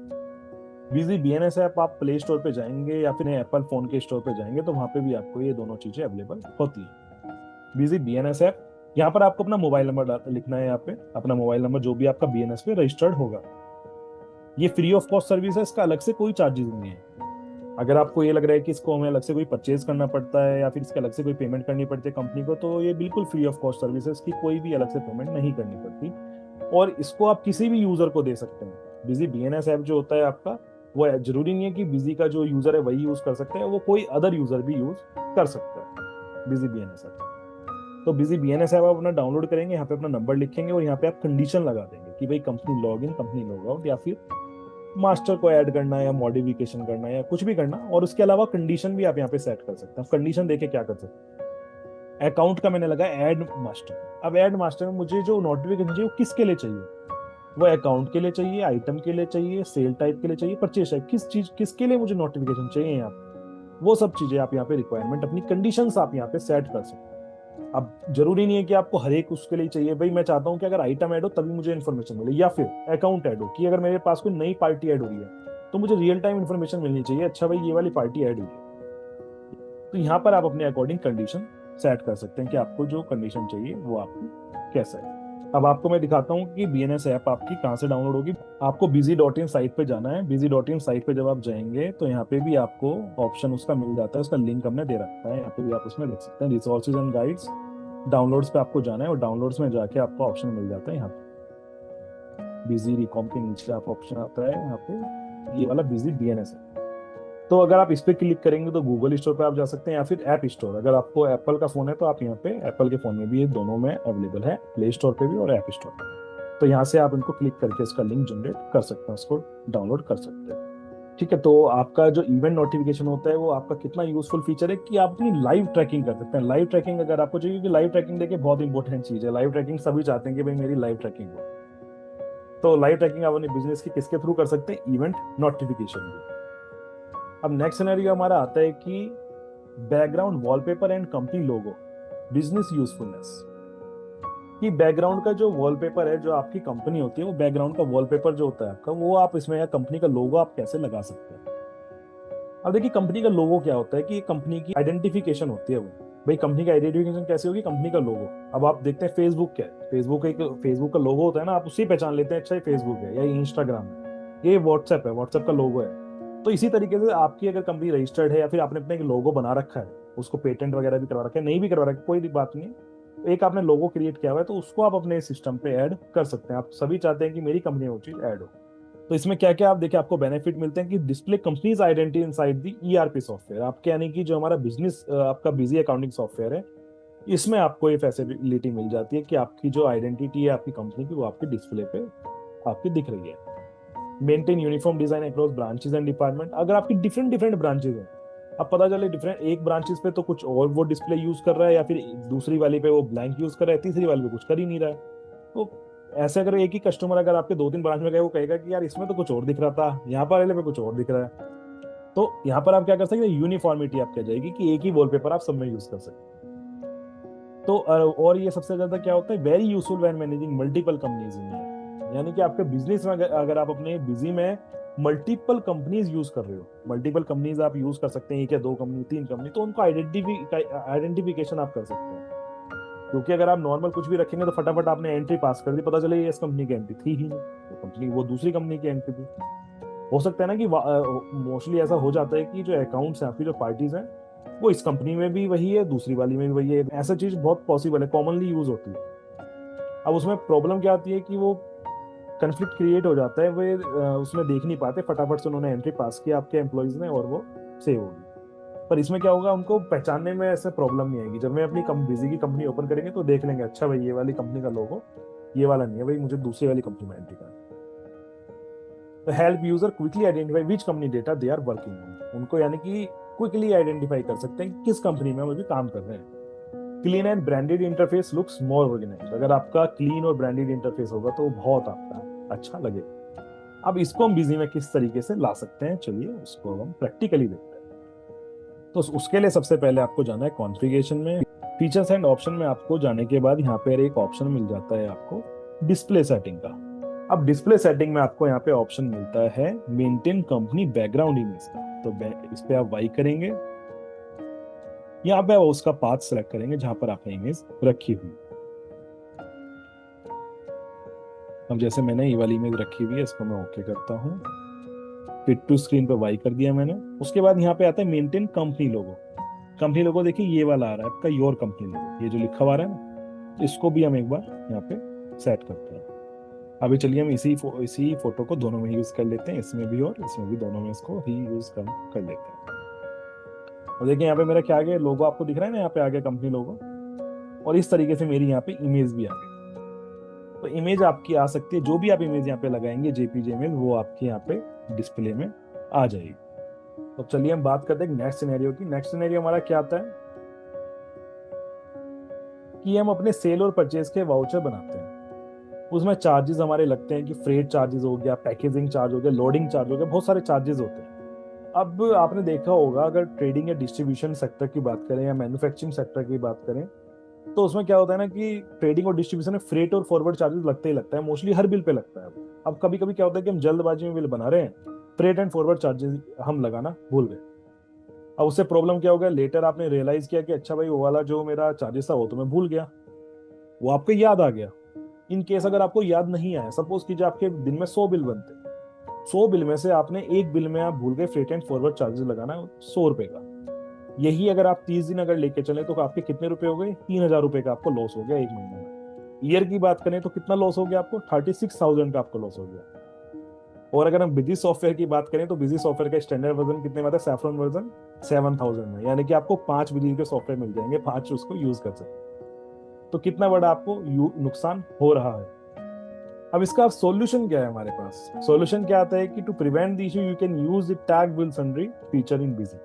बिजी बीएनएस ऐप आप प्ले स्टोर पे जाएंगे या फिर एप्पल फोन के स्टोर पे जाएंगे तो वहां पे भी आपको ये दोनों चीजें अवेलेबल होती है। बिजी बीएनएस ऐप, यहाँ पर आपको अपना मोबाइल नंबर लिखना है, यहाँ पे अपना मोबाइल नंबर जो भी आपका बीएनएस पे रजिस्टर्ड होगा। ये फ्री ऑफ कॉस्ट सर्विस है, इसका अलग से कोई चार्जेस नहीं है। अगर आपको ये लग रहा है कि इसको हमें अलग से कोई परचेज करना पड़ता है या फिर इसके अलग से कोई पेमेंट करनी पड़ती है कंपनी को, तो ये बिल्कुल फ्री ऑफ कॉस्ट सर्विस है, इसकी कोई भी अलग से पेमेंट नहीं करनी पड़ती। और इसको आप किसी भी यूजर को दे सकते हैं। बिजी बीएनएस ऐप जो होता है आपका, वो जरूरी नहीं है कि बिजी का जो यूजर है वही यूज कर सकते हैं, वो कोई अदर यूजर भी यूज कर सकता है बिजी बीएनएस ऐप। तो बिजी बीएनएस ऐप आप अपना डाउनलोड करेंगे, यहाँ पे अपना नंबर लिखेंगे और यहाँ पे आप कंडीशन लगा देंगे कि भाई company log in, company log out, या फिर मास्टर को ऐड करना है या मॉडिफिकेशन करना है या कुछ भी करना। और उसके अलावा कंडीशन भी आप यहाँ पे सेट कर सकते हैं। कंडीशन देके क्या कर सकते हैं, अकाउंट का मैंने लगा ऐड मास्टर। अब ऐड मास्टर में मुझे जो नोटिफिकेशन चाहिए वो किसके लिए चाहिए, वो अकाउंट के लिए चाहिए, आइटम के लिए चाहिए, सेल टाइप के लिए चाहिए, परचेज टाइप, किस चीज किसके लिए मुझे नोटिफिकेशन चाहिए यहाँ पे, वो सब चीजें आप यहाँ पे रिक्वायरमेंट अपनी कंडीशंस आप यहाँ पे सेट कर सकते हैं। अब जरूरी नहीं है कि आपको हर एक उसके लिए चाहिए। भाई मैं चाहता हूँ कि अगर आइटम ऐड हो तभी मुझे इन्फॉर्मेशन मिले, या फिर अकाउंट ऐड हो कि अगर मेरे पास कोई नई पार्टी ऐड हो रही है तो मुझे रियल टाइम इन्फॉर्मेशन मिलनी चाहिए, अच्छा भाई ये वाली पार्टी ऐड हुई है। तो यहाँ पर आप अपने अकॉर्डिंग कंडीशन सेट कर सकते हैं कि आपको जो कंडीशन चाहिए वो आपको कैसा है। अब आपको मैं दिखाता हूँ कि बीएनएस ऐप आपकी कहाँ से डाउनलोड होगी। आपको busy.in साइट पे जाना है। busy.in साइट पे जब आप जाएंगे तो यहाँ पे भी आपको ऑप्शन उसका मिल जाता है, उसका लिंक हमने दे रखा है, यहाँ पे भी आप उसमें देख सकते हैं रिसोर्सेज एंड गाइड्स। डाउनलोड्स पे आपको जाना है और डाउनलोड्स में जाके आपको ऑप्शन मिल जाता है यहाँ पे बिजी रिकॉम के नीचे आपको ऑप्शन आता है यहाँ पे ये वाला बिजी बीएनएस है। तो अगर आप इस पे क्लिक करेंगे तो गूगल स्टोर पे आप जा सकते हैं या फिर ऐप स्टोर। अगर आपको एप्पल का फोन है तो आप यहाँ पे एप्पल के फोन में भी ये दोनों में अवेलेबल है, प्ले स्टोर पे भी और ऐप स्टोर पे। तो यहाँ से आप इनको क्लिक करके इसका लिंक जनरेट कर सकते हैं, उसको डाउनलोड कर सकते हैं। ठीक है, तो आपका जो इवेंट नोटिफिकेशन होता है वो आपका कितना यूजफुल फीचर है कि आप अपनी लाइव ट्रैकिंग कर सकते हैं। लाइव ट्रैकिंग अगर आपको चाहिए, क्योंकि लाइव ट्रैकिंग देखिए बहुत इंपॉर्टेंट चीज है। लाइव ट्रैकिंग सभी चाहते हैं कि भाई मेरी लाइव ट्रैकिंग हो। तो लाइव ट्रैकिंग आप अपने बिजनेस की किसके थ्रू कर सकते हैं, इवेंट नोटिफिकेशन भी। अब नेक्स्ट सिनेरियो हमारा आता है कि background wallpaper and company logo, business usefulness. कि बैकग्राउंड का जो वॉलपेपर है, जो आपकी कंपनी होती है, वो बैकग्राउंड का वॉलपेपर जो होता है आपका, वो आप इसमें या कंपनी का लोगो आप कैसे लगा सकते हैं। अब देखिए, कंपनी का लोगो क्या होता है कि कंपनी की आइडेंटिफिकेशन होती है। वो भाई कंपनी का आइडेंटिफिकेशन कैसे होगी, कंपनी का लोगो। अब आप देखते हैं फेसबुक क्या है, फेसबुक का लोगो होता है ना, आप उससे पहचान लेते हैं अच्छा ये फेसबुक है या इंस्टाग्राम है, ये व्हाट्सएप है, व्हाट्सएप का लोगो है। तो इसी तरीके से आपकी अगर कंपनी रजिस्टर्ड है या फिर आपने अपने एक लोगो बना रखा है, उसको पेटेंट वगैरह भी करवा रखा है, नहीं भी करवा रखा है, कोई बात नहीं है, एक आपने लोगो क्रिएट किया हुआ है तो उसको आप अपने सिस्टम पे ऐड कर सकते हैं। आप सभी चाहते हैं कि मेरी कंपनी वो चीज ऐड हो। तो इसमें क्या क्या आप देखिए आपको बेनिफिट मिलते हैं कि display companies identity inside the ERP software. आपके यानी कि जो हमारा बिजनेस आपका बिजी अकाउंटिंग सॉफ्टवेयर है, इसमें आपको ये फैसिलिटी मिल जाती है कि आपकी जो आइडेंटिटी है आपकी कंपनी की, वो आपके डिस्प्ले पे आपकी दिख रही है। Maintain uniform design across branches and department. अगर आपकी डिफरेंट डिफरेंट ब्रांचेस हैं, अब पता चले डिफरेंट एक ब्रांचेस पे तो कुछ और वो डिस्प्ले यूज कर रहा है या फिर दूसरी वाली पे वो ब्लैंक यूज कर रहा है, तीसरी वाली पे कुछ कर ही नहीं रहा है। तो ऐसे अगर एक ही कस्टमर अगर आपके दो तीन ब्रांच में गए, वो कहेगा कि यार इसमें तो कुछ और दिख रहा था, यहाँ पर वाले पे कुछ और दिख रहा है। तो यहाँ पर आप क्या कर सकते हैं, यूनिफॉर्मिटी आप कह जाएगी कि एक ही वॉलपेपर आप सब में यूज कर सकते हैं। तो और ये सबसे ज्यादा क्या होता है, very useful when managing multiple companies in year. यानी कि आपके बिजनेस में अगर आप अपने बिजी में मल्टीपल कंपनीज यूज कर रहे हो, मल्टीपल कंपनीज आप यूज कर सकते हैं, एक या दो कंपनी, तीन कंपनी, तो उनको आइडेंटिफिकेशन आप कर सकते हैं। क्योंकि अगर आप नॉर्मल कुछ भी रखेंगे तो फटाफट आपने एंट्री पास कर दी, पता चले ये इस कंपनी की एंट्री थी ही नहीं, तो कंपनी वो दूसरी कंपनी की एंट्री थी। हो सकता है ना कि मोस्टली ऐसा हो जाता है कि जो अकाउंट्स हैं आपकी, जो पार्टीज हैं, वो इस कंपनी में भी वही है, दूसरी वाली में भी वही है। ऐसा चीज बहुत पॉसिबल है, कॉमनली यूज होती है। अब उसमें प्रॉब्लम क्या आती है कि वो कंफ्लिक्ट क्रिएट हो जाता है, वे उसमें देख नहीं पाते, फटाफट से उन्होंने एंट्री पास किया आपके एम्प्लॉयज ने और वो सेव होगी। पर इसमें क्या होगा, उनको पहचानने में ऐसे प्रॉब्लम नहीं आएगी। जब मैं अपनी बिजी की कंपनी ओपन करेंगे तो देख लेंगे, अच्छा भाई ये वाली कंपनी का लोगो ये वाला नहीं है, भाई मुझे दूसरी वाली कंपनी में एंट्री करना है। तो help user quickly identify which company data they are working on. उनको यानी कि क्विकली आइडेंटिफाई कर सकते हैं कि किस कंपनी में हम अभी काम कर रहे हैं। Clean and branded interface looks more organised. अगर आपका क्लीन और ब्रांडेड इंटरफेस होगा तो बहुत आपका अच्छा लगेगा। अब इसको हम बिजी में किस तरीके से ला सकते हैं, चलिए उसको हम प्रैक्टिकली देखते हैं। तो उसके लिए सबसे पहले आपको जाना है कॉन्फ़िगरेशन में। फीचर्स एंड ऑप्शन में आपको जाने के बाद यहाँ पे एक ऑप्शन मिल जाता है आपको डिस्प्ले सेटिंग का। अब डिस्प्ले सेटिंग में आपको यहाँ पे ऑप्शन मिलता है मेंटेन कंपनी बैकग्राउंड इमेज का। तो इस पे आप वाई करेंगे, यहाँ पे आप उसका पाथ सेलेक्ट करेंगे जहां पर आपने इमेज रखी हुई। अब जैसे मैंने ये वाली इमेज रखी हुई है, इसको मैं ओके करता हूँ। फिट टू स्क्रीन पे वाई कर दिया मैंने। उसके बाद यहाँ पे आता है मेंटेन कंपनी लोगो। कंपनी लोगो देखिए ये वाला आ रहा है आपका, योर कंपनी लोगो, ये जो लिखा हुआ आ रहा है ना, इसको भी हम एक बार यहाँ पे सेट करते हैं। अभी चलिए हम इसी फोटो को दोनों में यूज कर लेते हैं, इसमें भी और इसमें भी, दोनों में इसको ही यूज कर लेते हैं। और देखिए यहाँ पे मेरा क्या आ गया, लोगो आपको दिख रहा है ना, यहाँ पे आ गया कंपनी लोगो। और इस तरीके से मेरी यहाँ पे इमेज भी आ गई। तो इमेज आपकी आ सकती है, जो भी आप इमेज यहाँ पे लगाएंगे जेपीजी इमेज, वो आपके यहाँ पे डिस्प्ले में आ जाएगी। तो चलिए हम बात करते हैं नेक्स्ट सिनेरियो की। नेक्स्ट सिनेरियो हमारा क्या आता है कि हम अपने सेल और परचेज के वाउचर बनाते हैं। उसमें चार्जेस हमारे लगते हैं कि फ्रेट चार्जेस हो गया, पैकेजिंग चार्ज हो गया, लोडिंग चार्ज हो गया, बहुत सारे चार्जेस होते हैं। अब आपने देखा होगा, अगर ट्रेडिंग या डिस्ट्रीब्यूशन सेक्टर की बात करें या मैन्युफैक्चरिंग सेक्टर की बात करें, तो उसमें क्या होता है ना कि ट्रेडिंग और डिस्ट्रीब्यूशन में फ्रेट और फॉरवर्ड चार्जेस लगते ही लगता है, मोस्टली हर बिल पे लगता है। अब कभी कभी क्या होता है कि हम जल्दबाजी में बिल बना रहे हैं, फ्रेट एंड फॉरवर्ड चार्जेस हम लगाना भूल गए। अब उससे प्रॉब्लम क्या हो गया, लेटर आपने रियलाइज किया कि अच्छा भाई वो वाला जो मेरा चार्जेस था वो तो मैं भूल गया, वो आपको याद आ गया। इन केस अगर आपको याद नहीं आया, सपोज कीजिए आपके दिन में 100 बिल बनते, 100 बिल में से आपने एक बिल में आप भूल गए फ्रेट एंड फॉरवर्ड चार्जेस लगाना 100 रुपए का। यही अगर आप 30 दिन अगर लेके चले तो आपके कितने रुपए हो गए, 3,000 रुपए का आपको लॉस हो गया एक महीने में। ईयर की बात करें तो कितना लॉस हो गया आपको, 36,000 का आपको लॉस हो गया। और अगर हम बिजी सॉफ्टवेयर की बात करें तो बिजी सॉफ्टवेयर का स्टैंडर्ड वर्जन कितने में आता है, सैफरन वर्जन 7,000 में, यानी कि आपको 5 बिजी के सॉफ्टवेयर मिल जाएंगे, 5 उसको यूज कर सकते। तो कितना बड़ा आपको नुकसान हो रहा है। अब इसका सॉल्यूशन क्या है हमारे पास, सॉल्यूशन क्या आता है कि to prevent the issue you can use the tag bill sundry feature in Busy.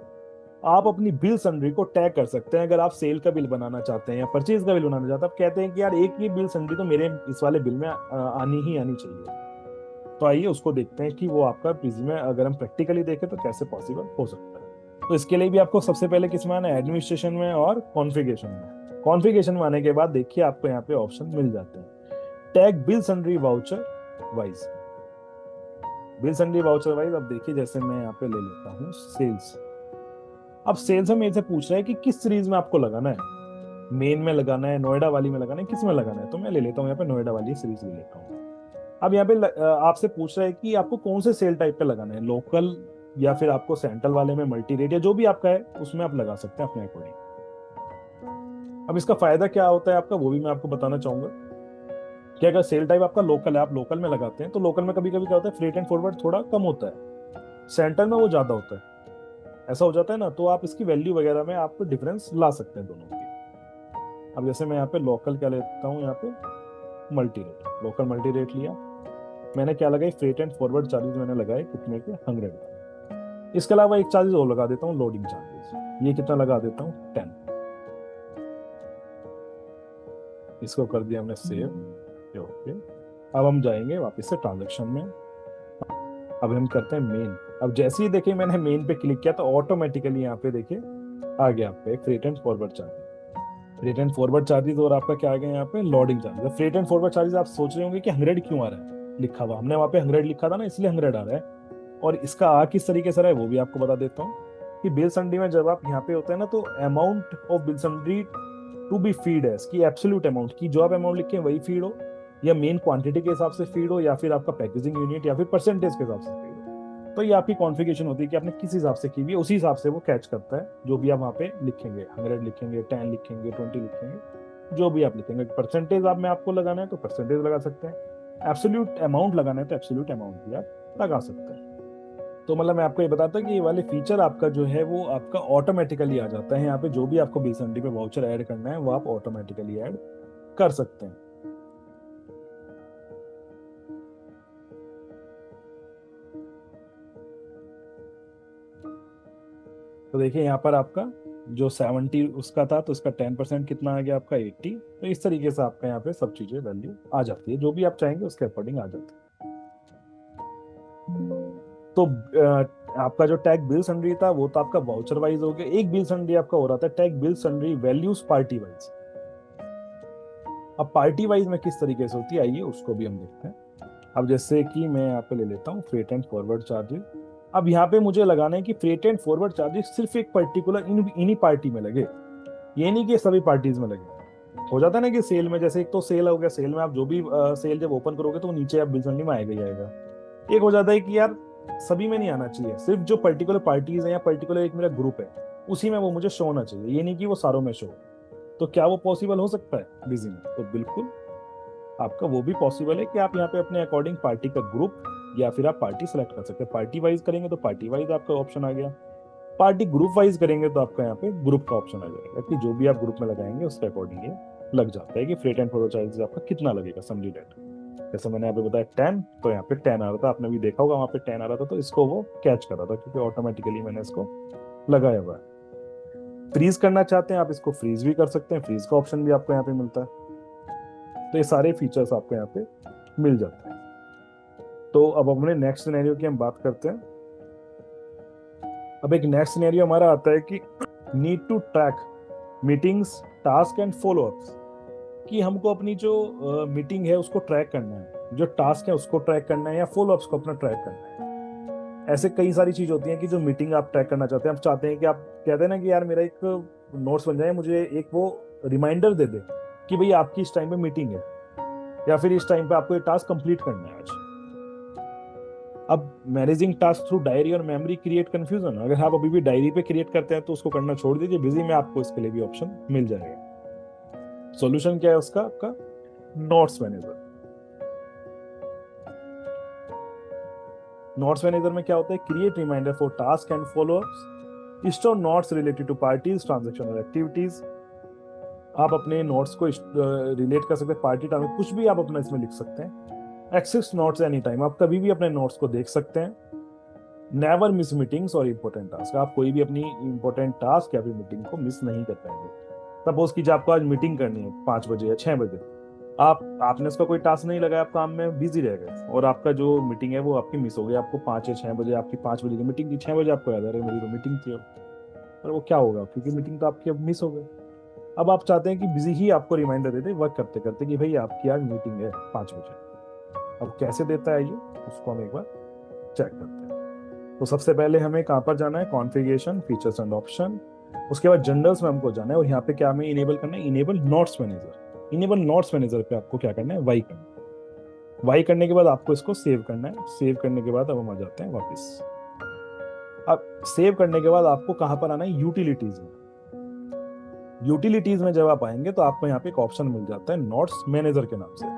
आप अपनी बिल सन्ड्री को टैग कर सकते हैं। अगर आप सेल का बिल बनाना चाहते हैं या परचेज का बिल बनाना चाहते हैं, आप कहते हैं कि यार एक ये बिल सन्ड्री तो मेरे इस वाले बिल में आनी ही आनी चाहिए, तो आइए उसको देखते हैं कि वो आपका बिजी में अगर हम प्रैक्टिकली देखें तो कैसे पॉसिबल हो सकता है। तो इसके लिए भी आपको सबसे पहले किस में आना है, एडमिनिस्ट्रेशन में और कॉन्फ़िगरेशन में। कॉन्फ़िगरेशन में आने के बाद देखिए आपको यहाँ पे ऑप्शन मिल जाते हैं, tag bill sundry voucher wise. Bill sundry voucher wise, अब देखिए जैसे मैं यहाँ पे ले लेता हूँ सेल्स। अब सेल्स में मेरे से पूछ रहा है कि किस सीरीज में आपको लगाना है, मेन में लगाना है, नोएडा वाली में लगाना है, किस में लगाना है। तो मैं ले लेता हूँ यहाँ पे नोएडा वाली सीरीज ले लेता हूँ। अब यहाँ पे आपसे पूछ रहा है कि आपको कौन से सेल टाइप पे लगाना है, लोकल या फिर आपको सेंट्रल वाले में मल्टी रेट, या जो भी आपका है उसमें आप लगा सकते हैं अपने अकॉर्डिंग। अब इसका फायदा क्या होता है आपका, वो भी मैं आपको बताना चाहूंगा कि अगर सेल टाइप आपका लोकल है, आप लोकल में लगाते हैं, तो लोकल में कभी कभी क्या होता है, फ्रेट एंड फॉरवर्ड थोड़ा कम होता है, सेंट्रल में वो ज्यादा होता है, ऐसा हो जाता है ना। तो आप इसकी वैल्यू वगैरह में आप डिफरेंस ला सकते हैं दोनों की। अब जैसे मैं यहाँ पे लोकल क्या लेता हूँ, यहाँ पे multi rate, local multi rate लिया मैंने, क्या लगाई, फ्रेट एंड फॉरवर्ड चार्जेस मैंने लगाए कितने के, 100। इसके अलावा एक चार्जेस और लगा देता हूँ, लोडिंग चार्जेस, ये कितना लगा देता हूँ, 10। इसको कर दिया हमने सेव, ओके। अब हम जाएंगे वापस से ट्रांजेक्शन में। अब हम करते हैं मेन। अब जैसे ही देखिए मैंने मेन पे क्लिक किया तो ऑटोमेटिकली यहाँ पे देखिए आ गया आपका एक freight and forward charges, freight and forward charges, और आपका क्या आ गया यहाँ पे, loading charges. Freight and forward charges आप सोच रहे होंगे कि 100 क्यों आ रहा है लिखा हुआ, हमने वहाँ पे 100 लिखा था ना, इसलिए 100 आ रहा है। और इसका आ किस तरीके से रहा है वो भी आपको बता देता हूँ कि बिल सन्ड्री में जब आप यहाँ पे होता है ना, तो amount of bill sundry to be feed है, इसकी एब्सोल्यूट अमाउंट की जो आप अमाउंट लिखे हैं वही फीड हो, या मेन क्वांटिटी के हिसाब से फीड हो, या फिर आपका पैकेजिंग यूनिट, या फिर परसेंटेज के हिसाब से फीड हो। तो ये आपकी कॉन्फ़िगरेशन होती है कि आपने किस हिसाब से की हुई है, उसी हिसाब से वो कैच करता है जो भी आप वहाँ पे लिखेंगे, 100 लिखेंगे, 10 लिखेंगे, 20 लिखेंगे, जो भी आप लिखेंगे। परसेंटेज आप में आपको लगाना है तो परसेंटेज लगा सकते हैं, एब्सोल्यूट अमाउंट लगाना है तो एब्सोल्यूट अमाउंट भी आप लगा सकते हैं। तो मतलब मैं आपको ये बताता हूँ कि ये वाले फीचर आपका जो है वो आपका ऑटोमेटिकली आ जाता है। यहाँ पे जो भी आपको बीएसएनडी पे वाउचर ऐड करना है वो आप ऑटोमेटिकली ऐड कर सकते हैं। तो देखिए यहाँ पर आपका जो 70 उसका था तो उसका 10% कितना आ गया आपका 80। तो इस तरीके से आपका यहाँ पे सब चीजें वैल्यू आ जाती है, जो भी आप चाहेंगे उसके अकॉर्डिंग आ जाती है। तो आपका जो टैग बिल सन्ड्री था वो तो आपका वाउचर वाइज हो गया। एक बिल सन्ड्री आपका हो रहा था tag bill sundry values party wise. अब पार्टी वाइज में किस तरीके से होती है आइए उसको भी हम देखते हैं। अब जैसे कि मैं यहाँ पे ले लेता हूँ फ्रेट एंड फॉरवर्ड चार्जेस। अब यहाँ पे मुझे लगाना है कि फ्रेट एंड फॉरवर्ड चार्जेस सिर्फ एक पर्टिकुलर इन्हीं पार्टी में लगे, ये नहीं कि सभी पार्टीज में लगे। हो जाता है ना कि सेल में, जैसे एक तो सेल हो गया, सेल में आप जो भी सेल जब ओपन करोगे तो नीचे आप बिल सन्ड्री में आएगा ही आएगा। एक हो जाता है कि यार सभी में नहीं आना चाहिए, सिर्फ जो पर्टिकुलर पार्टीज है या पर्टिकुलर एक मेरा ग्रुप है उसी में वो मुझे शो होना चाहिए, ये नहीं कि वो सारों में शो। तो क्या वो पॉसिबल हो सकता है बिजी में? तो बिल्कुल आपका वो भी पॉसिबल है कि आप यहाँ पे अपने अकॉर्डिंग पार्टी का ग्रुप या फिर आप पार्टी सेलेक्ट कर सकते हैं। पार्टी वाइज करेंगे तो पार्टी वाइज आपका ऑप्शन आ गया, पार्टी ग्रुप वाइज करेंगे तो आपका यहाँ पे ग्रुप का ऑप्शन आ जाएगा कि जो भी आप ग्रुप में लगाएंगे उसके अकॉर्डिंग ये लग जाता है कि फ्रेट एंड फॉरवर्ड चार्जेस आपका कितना लगेगा समरी डेट। जैसे मैंने यहाँ पे बताया 10, तो यहाँ पे 10 आ रहा था, आपने भी देखा होगा वहां पे 10 आ रहा था, तो इसको वो कैच कर रहा था क्योंकि ऑटोमेटिकली मैंने इसको लगाया हुआ है। फ्रीज करना चाहते हैं आप इसको फ्रीज भी कर सकते हैं, फ्रीज का ऑप्शन भी आपको यहाँ पे मिलता है। तो ये सारे फीचर्स आपको यहाँ पे मिल जाते हैं। तो अब अपने नेक्स्ट सिनेरियो की हम बात करते हैं। अब एक नेक्स्ट सिनेरियो हमारा आता है कि need to track meetings task and follow ups, कि हमको अपनी जो मीटिंग है उसको ट्रैक करना है, जो टास्क है उसको ट्रैक करना है या फॉलो अप्स को अपना ट्रैक करना है। ऐसे कई सारी चीज होती हैं कि जो मीटिंग आप ट्रैक करना चाहते हैं, आप चाहते हैं कि आप कहते हैं ना कि यार मेरा एक नोट्स बन जाए, मुझे एक वो रिमाइंडर दे दे कि भाई आपकी इस टाइम पे मीटिंग है या फिर इस टाइम पे आपको ये टास्क कंप्लीट करना है आज। अब मैनेजिंग टास्क थ्रू डायरी और मेमोरी क्रिएट कंफ्यूजन। अगर आप अभी भी डायरी पे क्रिएट करते हैं तो उसको करना छोड़ दीजिए, बिजी में आपको इसके लिए भी ऑप्शन मिल जाएगा। सॉल्यूशन क्या है उसका? आपका नोट्स मैनेजर। नोट्स मैनेजर में क्या होता है? Create reminder for task and follow ups, store notes related to parties transaction और एक्टिविटीज। आप अपने नोट्स को रिलेट कर सकते हैं पार्टी टाइम में, कुछ भी आप अपना इसमें लिख सकते हैं। एक्सेस नोट्स एनी टाइम, आप कभी भी अपने नोट्स को देख सकते हैं। नेवर मिस मीटिंग्स और इंपॉर्टेंट टास्क, आप कोई भी अपनी इंपॉर्टेंट टास्क या फिर मीटिंग को मिस नहीं कर पाएंगे। सपोज कीजिए आपको आज मीटिंग करनी है 5 बजे या 6 बजे, आपने उसका कोई टास्क नहीं लगाया, आप काम में बिजी रह गए और आपका जो मीटिंग है वो आपकी मिस हो गई। आपको 5 या 6 बजे, आपकी 5 बजे की मीटिंग थी, 6 बजे आपको याद आ रहा है मेरी तो मीटिंग थी अब। पर वो क्या होगा, क्योंकि मीटिंग तो आपकी अब मिस हो गई। अब आप चाहते हैं कि बिजी ही आपको रिमाइंडर दे दे वर्क करते करते कि भाई आपकी आज मीटिंग है 5 बजे। अब कैसे देता है ये, उसको हम एक बार चेक करते हैं। तो सबसे पहले हमें कहाँ पर जाना है? Configuration, features and option. उसके बाद जनरल्स में हमको जाना है और यहाँ पे क्या हमें इनेबल करना है? Enable notes manager. Enable notes manager पे आपको क्या करना है? वाई करना है। वाई करने के बाद आपको इसको सेव करना है। सेव करने के बाद अब हम आ जाते हैं वापस। अब सेव करने के बाद आपको कहाँ पर आना है? यूटिलिटीज में। यूटिलिटीज में जब आप आएंगे तो आपको यहाँ पे एक ऑप्शन मिल जाता है नोट्स मैनेजर के नाम से।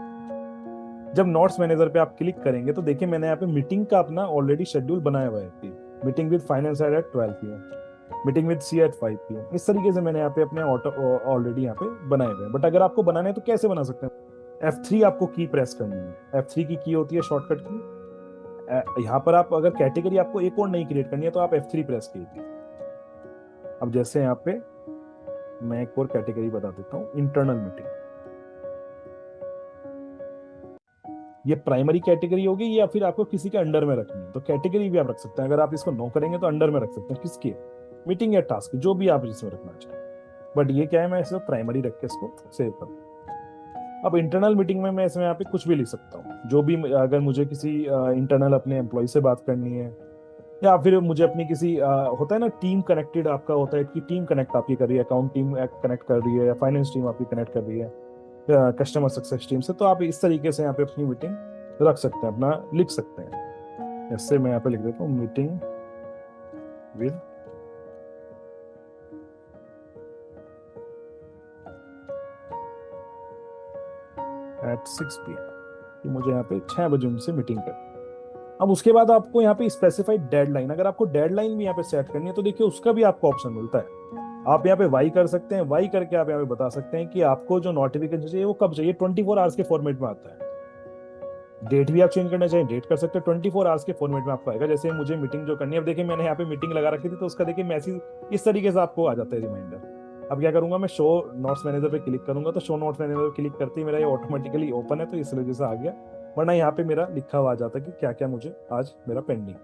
जब नोट्स मैनेजर पे आप क्लिक करेंगे तो देखिए मैंने यहाँ पे मीटिंग का अपना ऑलरेडी शेड्यूल बनाया हुआ है। Meeting with finance head at 12 PM, meeting with C at 5 PM। इस तरीके से मैंने यहाँ पे अपने ऑलरेडी यहाँ पे बनाए हुए हैं। बट अगर आपको बनाने हैं तो कैसे बना सकते हैं? F3 आपको की प्रेस करनी है। F3 की होती है शॉर्टकट की। यहाँ पर आप अगर कैटेगरी आपको एक और नहीं क्रिएट करनी है तो आप F3 प्रेस कीजिए। अब जैसे यहाँ पे मैं एक और कैटेगरी बता देता हूँ, इंटरनल मीटिंग। ये प्राइमरी कैटेगरी होगी या फिर आपको किसी के अंडर में रखनी है तो कैटेगरी भी आप रख सकते हैं। अगर आप इसको नो करेंगे तो अंडर में रख सकते हैं, किसके? मीटिंग या टास्क, जो भी आप इसमें रखना चाहें। बट ये क्या है, मैं इसको प्राइमरी रख के इसको सेव कर। अब इंटरनल मीटिंग में मैं इसमें यहाँ पे कुछ भी लिख सकता हूँ, जो भी अगर मुझे किसी इंटरनल अपने एम्प्लॉय से बात करनी है या फिर मुझे अपनी किसी होता है ना टीम कनेक्टेड आपका होता है कि टीम कनेक्ट आपकी कर रही है, अकाउंट टीम कनेक्ट कर रही है या फाइनेंस टीम आपकी कनेक्ट कर रही है कस्टमर सक्सेस टीम से, तो आप इस तरीके से यहाँ पे अपनी मीटिंग रख सकते हैं, अपना लिख सकते हैं। जैसे मैं यहाँ पे लिख देता हूँ मीटिंग विद एट 6 PM कि मुझे यहाँ पे 6 बजे उनसे मीटिंग कर। अब उसके बाद आपको यहाँ पे स्पेसिफाइड डेडलाइन, अगर आपको डेडलाइन भी यहाँ पे सेट करनी है तो देखिए उसका भी आपको ऑप्शन मिलता है। आप यहाँ पे वाई कर सकते हैं, वाई करके आप यहाँ पे बता सकते हैं कि आपको जो नोटिफिकेशन चाहिए वो कब चाहिए। 24 आवर्स के फॉर्मेट में आता है। डेट भी आप चेंज करना चाहें डेट कर सकते हैं, 24 आवर्स के फॉर्मेट में आपको आएगा। जैसे मुझे मीटिंग जो करनी है, अब देखिए मैंने यहाँ पे मीटिंग लगा रखी थी, तो उसका देखिए मैसेज इस तरीके से आपको आ जाता है रिमाइंडर। अब क्या करूंगा मैं, शो नोट्स मैनेजर पे क्लिक करूंगा, तो शो नोट्स मैनेजर पे क्लिक करते ही मेरा ये ऑटोमेटिकली ओपन है, तो इस वजह से आ गया। वरना यहाँ पे मेरा लिखा हुआ आ जाता है कि क्या क्या मुझे आज मेरा पेंडिंग।